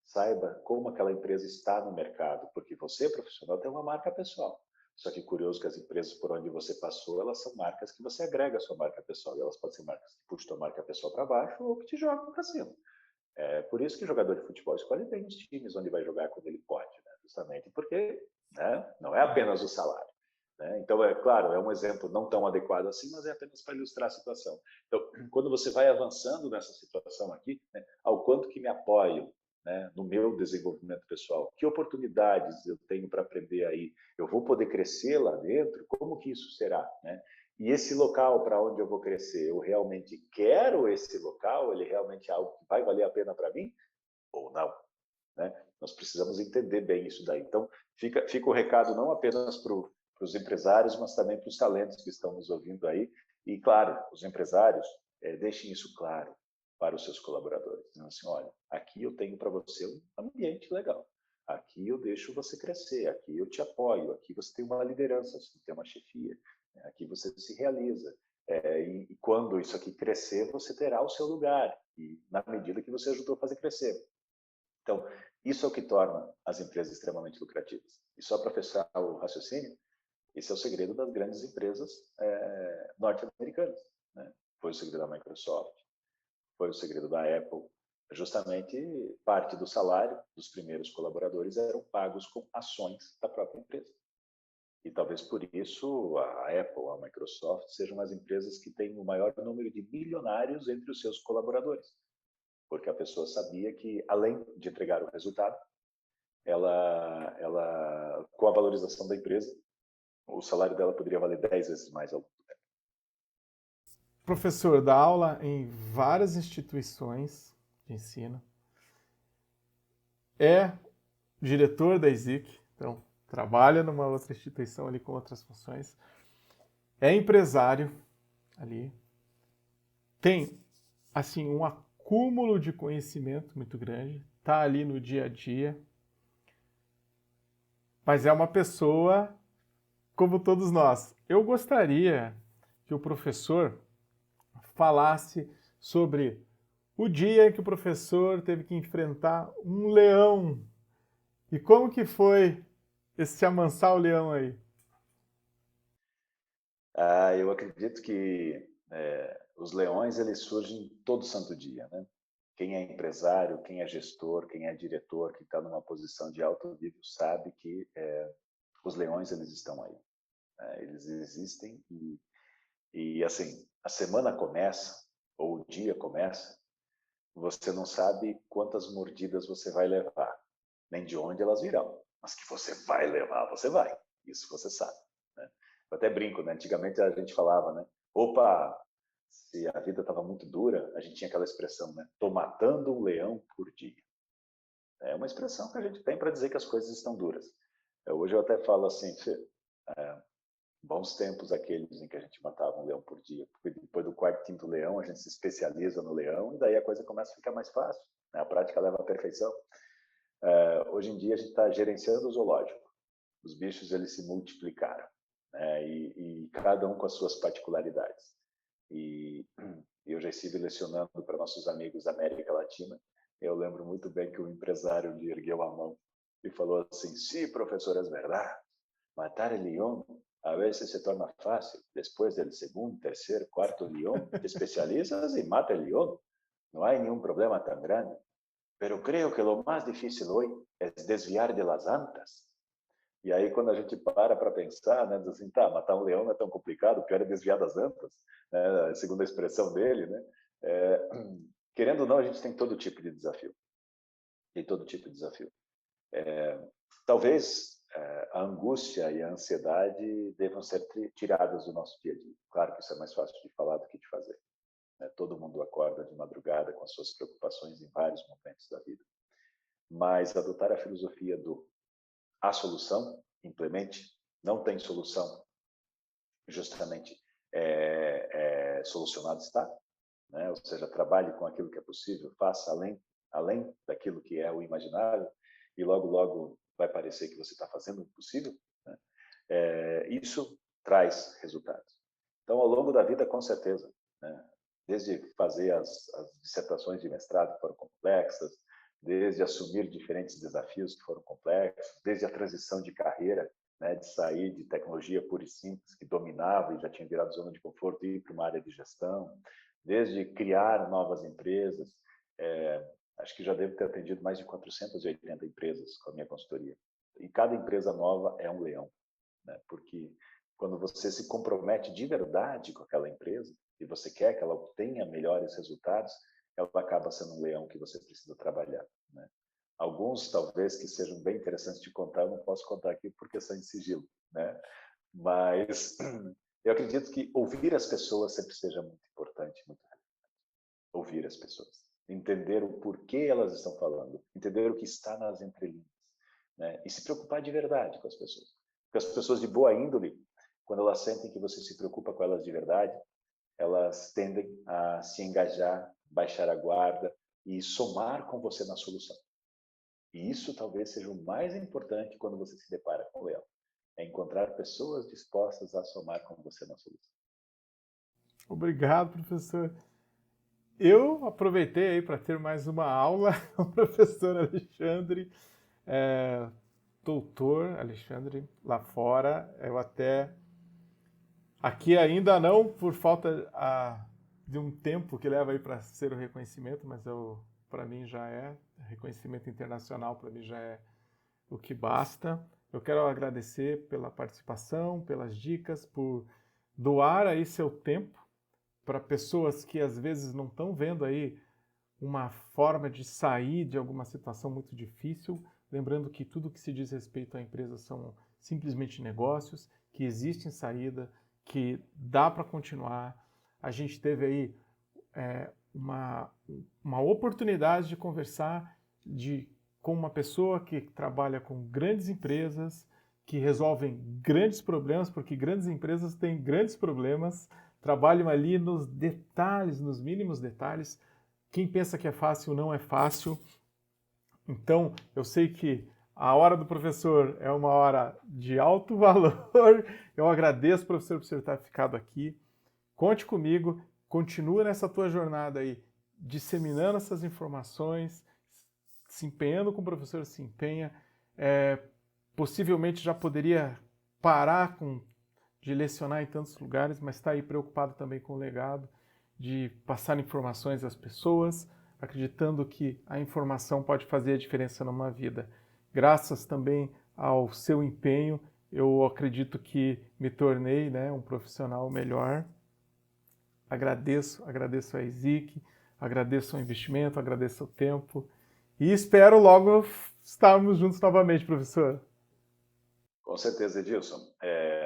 Saiba como aquela empresa está no mercado, porque você, profissional, tem uma marca pessoal. Só que curioso que as empresas por onde você passou, elas são marcas que você agrega a sua marca pessoal. E elas podem ser marcas que puxam a marca pessoal para baixo ou que te jogam para cima. É por isso que o jogador de futebol escolhe bem os times onde vai jogar quando ele pode, né? Justamente porque, né, não é apenas o salário, né? Então, é claro, é um exemplo não tão adequado assim, mas é apenas para ilustrar a situação. Então, quando você vai avançando nessa situação aqui, né, ao quanto que me apoio, né, no meu desenvolvimento pessoal, que oportunidades eu tenho para aprender aí, eu vou poder crescer lá dentro, como que isso será, né? E esse local para onde eu vou crescer, eu realmente quero esse local? Ele realmente é algo que vai valer a pena para mim? Ou não? Né? Nós precisamos entender bem isso daí. Então, fica o recado não apenas para os empresários, mas também para os talentos que estão nos ouvindo aí. E, claro, os empresários, deixem isso claro para os seus colaboradores. Dizendo assim, olha, aqui eu tenho para você um ambiente legal. Aqui eu deixo você crescer, aqui eu te apoio, aqui você tem uma liderança, você tem uma chefia, aqui você se realiza. E quando isso aqui crescer, você terá o seu lugar, e na medida que você ajudou a fazer crescer. Então, isso é o que torna as empresas extremamente lucrativas. E só para fechar o raciocínio, esse é o segredo das grandes empresas norte-americanas, né? Foi o segredo da Microsoft, foi o segredo da Apple. Justamente parte do salário dos primeiros colaboradores eram pagos com ações da própria empresa. E talvez por isso a Apple, a Microsoft sejam as empresas que têm o maior número de milionários entre os seus colaboradores. Porque a pessoa sabia que, além de entregar o resultado, ela com a valorização da empresa, o salário dela poderia valer 10 vezes mais ao longo do tempo. Professor, dá aula em várias instituições de ensino. É diretor da ISIC, então trabalha numa outra instituição ali com outras funções. É empresário ali. Tem, assim, um acúmulo de conhecimento muito grande. Está ali no dia a dia. Mas é uma pessoa como todos nós. Eu gostaria que o professor falasse sobre o dia que o professor teve que enfrentar um leão. E como que foi esse amansar o leão aí? Eu acredito que os leões eles surgem todo santo dia, né? Quem é empresário, quem é gestor, quem é diretor, que está numa posição de alto nível sabe que os leões eles estão aí, né? Eles existem e assim a semana começa ou o dia começa, você não sabe quantas mordidas você vai levar, nem de onde elas virão, mas que você vai levar, você vai. Isso você sabe, né? Eu até brinco, né? Antigamente a gente falava, né? Opa, se a vida estava muito dura, a gente tinha aquela expressão, né? Tô matando um leão por dia. É uma expressão que a gente tem para dizer que as coisas estão duras. Hoje eu até falo assim, bons tempos aqueles em que a gente matava um leão por dia, porque depois do quarto, quinto leão, a gente se especializa no leão e daí a coisa começa a ficar mais fácil, né? A prática leva à perfeição. Hoje em dia a gente está gerenciando o zoológico. Os bichos eles se multiplicaram, né? E cada um com as suas particularidades. E eu já estive lecionando para nossos amigos da América Latina. Eu lembro muito bem que o empresário lhe ergueu a mão e falou assim: "Sí, professor, es verdad. Matar el león a veces se torna fácil. Después del segundo, tercer, cuarto león, te especializas y mata el león. No hay ningún problema tan grande. Pero creo que lo más difícil hoy es desviar de las antas." E aí, quando a gente para pensar, né, diz assim, tá, matar um leão não é tão complicado, o pior é desviar das antas, né, segundo a expressão dele, né? Querendo ou não, a gente tem todo tipo de desafio. Tem todo tipo de desafio. Talvez a angústia e a ansiedade devam ser tiradas do nosso dia a dia. Claro que isso é mais fácil de falar do que de fazer, né? Todo mundo acorda de madrugada com as suas preocupações em vários momentos da vida. Mas adotar a filosofia do a solução, implemente, não tem solução, justamente solucionado está, né? Ou seja, trabalhe com aquilo que é possível, faça além daquilo que é o imaginável e logo vai parecer que você está fazendo o possível, né? Isso traz resultados. Então, ao longo da vida, com certeza, né? Desde fazer as dissertações de mestrado que foram complexas, desde assumir diferentes desafios que foram complexos, desde a transição de carreira, né, de sair de tecnologia pura e simples, que dominava e já tinha virado zona de conforto, e ir para uma área de gestão, desde criar novas empresas. Acho que já devo ter atendido mais de 480 empresas com a minha consultoria. E cada empresa nova é um leão, né? Porque quando você se compromete de verdade com aquela empresa e você quer que ela obtenha melhores resultados, ela acaba sendo um leão que você precisa trabalhar, né? Alguns, talvez, que sejam bem interessantes de contar, eu não posso contar aqui por questão de sigilo, né? Mas eu acredito que ouvir as pessoas sempre seja muito importante, muito relevante. Ouvir as pessoas, entender o porquê elas estão falando, entender o que está nas entrelinhas, né? E se preocupar de verdade com as pessoas. Porque as pessoas de boa índole, quando elas sentem que você se preocupa com elas de verdade, elas tendem a se engajar, baixar a guarda e somar com você na solução. E isso talvez seja o mais importante quando você se depara com o leão. É encontrar pessoas dispostas a somar com você na solução. Obrigado, professor. Eu aproveitei aí para ter mais uma aula com o professor Alexandre, doutor Alexandre, lá fora. Eu até aqui ainda não, por falta de um tempo que leva aí para ser o reconhecimento, mas para mim já é reconhecimento internacional, para mim já é o que basta. Eu quero agradecer pela participação, pelas dicas, por doar aí seu tempo para pessoas que às vezes não estão vendo aí uma forma de sair de alguma situação muito difícil, lembrando que tudo que se diz respeito à empresa são simplesmente negócios, que existe saída, que dá para continuar. A gente teve aí uma oportunidade de conversar com uma pessoa que trabalha com grandes empresas, que resolvem grandes problemas, porque grandes empresas têm grandes problemas, trabalham ali nos detalhes, nos mínimos detalhes. Quem pensa que é fácil, não é fácil. Então, eu sei que A hora do professor é uma hora de alto valor. Eu agradeço, professor, por você ter ficado aqui. Conte comigo, continua nessa tua jornada aí, disseminando essas informações, se empenhando como o professor se empenha. Possivelmente já poderia parar de lecionar em tantos lugares, mas está aí preocupado também com o legado, de passar informações às pessoas, acreditando que a informação pode fazer a diferença numa vida. Graças também ao seu empenho, eu acredito que me tornei, né, um profissional melhor. Agradeço a ESIC, agradeço o investimento, agradeço o tempo e espero logo estarmos juntos novamente, professor. Com certeza, Edilson.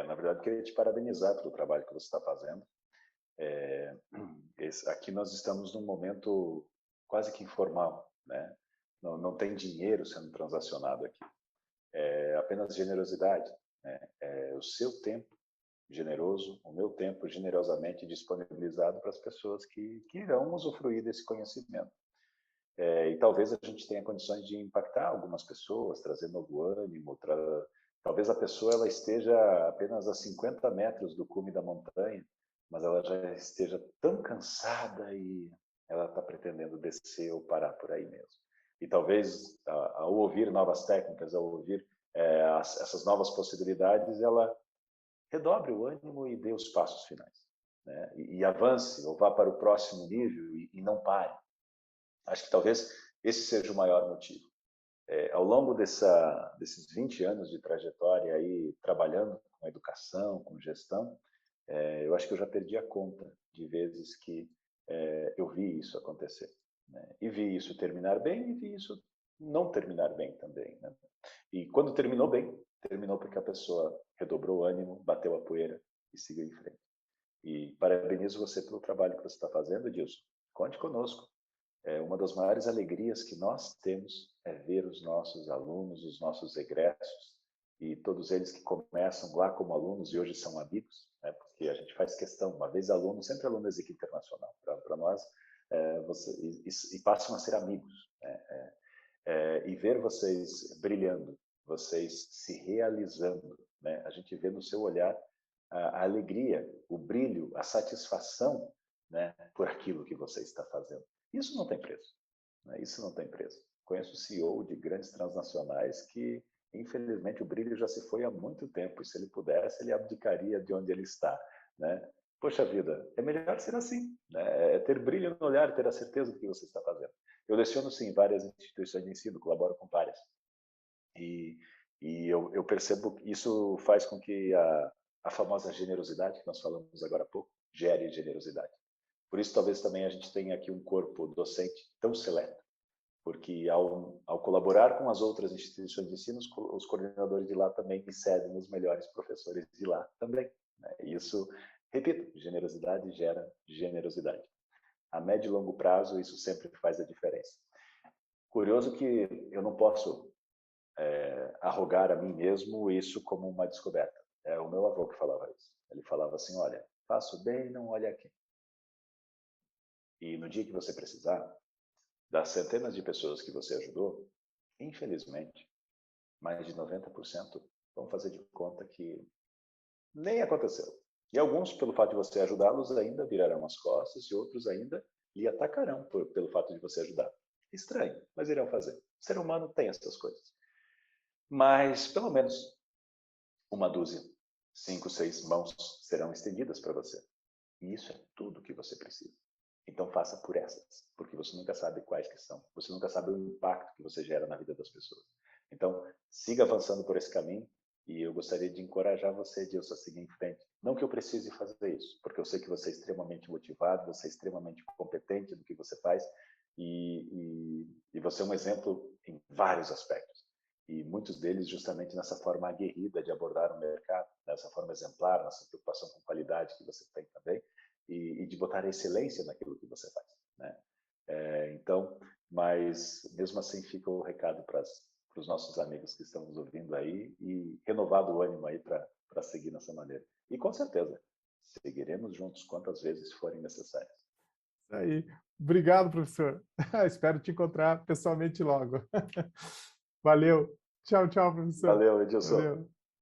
Na verdade, queria te parabenizar pelo trabalho que você está fazendo. Aqui nós estamos num momento quase que informal, né? Não tem dinheiro sendo transacionado aqui. É apenas generosidade, né? O seu tempo generoso, o meu tempo generosamente disponibilizado para as pessoas que irão usufruir desse conhecimento. E talvez a gente tenha condições de impactar algumas pessoas, trazer novo ânimo, talvez a pessoa ela esteja apenas a 50 metros do cume da montanha, mas ela já esteja tão cansada e ela está pretendendo descer ou parar por aí mesmo. E talvez, ao ouvir novas técnicas, ao ouvir essas novas possibilidades, ela redobre o ânimo e dê os passos finais, né? E avance, ou vá para o próximo nível e não pare. Acho que talvez esse seja o maior motivo. Ao longo desses 20 anos de trajetória aí, trabalhando com educação, com gestão, eu acho que eu já perdi a conta de vezes que eu vi isso acontecer, né? E vi isso terminar bem e vi isso não terminar bem também, né? E quando terminou bem, terminou porque a pessoa redobrou o ânimo, bateu a poeira e seguiu em frente. E parabenizo você pelo trabalho que você está fazendo, Edilson. Conte conosco. Uma das maiores alegrias que nós temos é ver os nossos alunos, os nossos egressos, e todos eles que começam lá como alunos e hoje são amigos, né? Porque a gente faz questão, uma vez aluno, sempre aluno da ESIC Internacional, para nós, e passam a ser amigos, né? E ver vocês brilhando, vocês se realizando, né? A gente vê no seu olhar a alegria, o brilho, a satisfação, né, por aquilo que você está fazendo. Isso não tem preço, né? Isso não tem preço. Conheço CEO de grandes transnacionais que, infelizmente, o brilho já se foi há muito tempo, e se ele pudesse, ele abdicaria de onde ele está, né? Poxa vida, é melhor ser assim, né? É ter brilho no olhar, ter a certeza do que você está fazendo. Eu leciono, sim, em várias instituições de ensino, colaboro com várias. E eu percebo que isso faz com que a famosa generosidade, que nós falamos agora há pouco, gere generosidade. Por isso, talvez também a gente tenha aqui um corpo docente tão seleto, porque ao colaborar com as outras instituições de ensino, os coordenadores de lá também me cedem os melhores professores de lá também, né? Isso, repito, generosidade gera generosidade. A médio e longo prazo, isso sempre faz a diferença. Curioso que eu não posso arrogar a mim mesmo isso como uma descoberta. É o meu avô que falava isso. Ele falava assim, olha, faço bem, não olhe a quem. E no dia que você precisar, das centenas de pessoas que você ajudou, infelizmente, mais de 90% vão fazer de conta que nem aconteceu. E alguns, pelo fato de você ajudá-los, ainda virarão as costas e outros ainda lhe atacarão pelo fato de você ajudar. Estranho, mas irão fazer. O ser humano tem essas coisas. Mas, pelo menos, uma dúzia, 5, 6 mãos serão estendidas para você. E isso é tudo que você precisa. Então faça por essas, porque você nunca sabe quais que são. Você nunca sabe o impacto que você gera na vida das pessoas. Então, siga avançando por esse caminho e eu gostaria de encorajar você, Edilson, a seguir em frente. Não que eu precise fazer isso, porque eu sei que você é extremamente motivado, você é extremamente competente no que você faz e você é um exemplo em vários aspectos. E muitos deles justamente nessa forma aguerrida de abordar o mercado, nessa forma exemplar, nessa preocupação com qualidade que você tem também, e de botar a excelência naquilo que você faz, né? Então, mas mesmo assim fica o recado para os nossos amigos que estão nos ouvindo aí e renovado o ânimo aí para seguir nessa maneira. E com certeza, seguiremos juntos quantas vezes forem necessárias. Isso aí. Obrigado, professor. Espero te encontrar pessoalmente logo. Valeu. Tchau, tchau, professor. Valeu, Edilson. Valeu.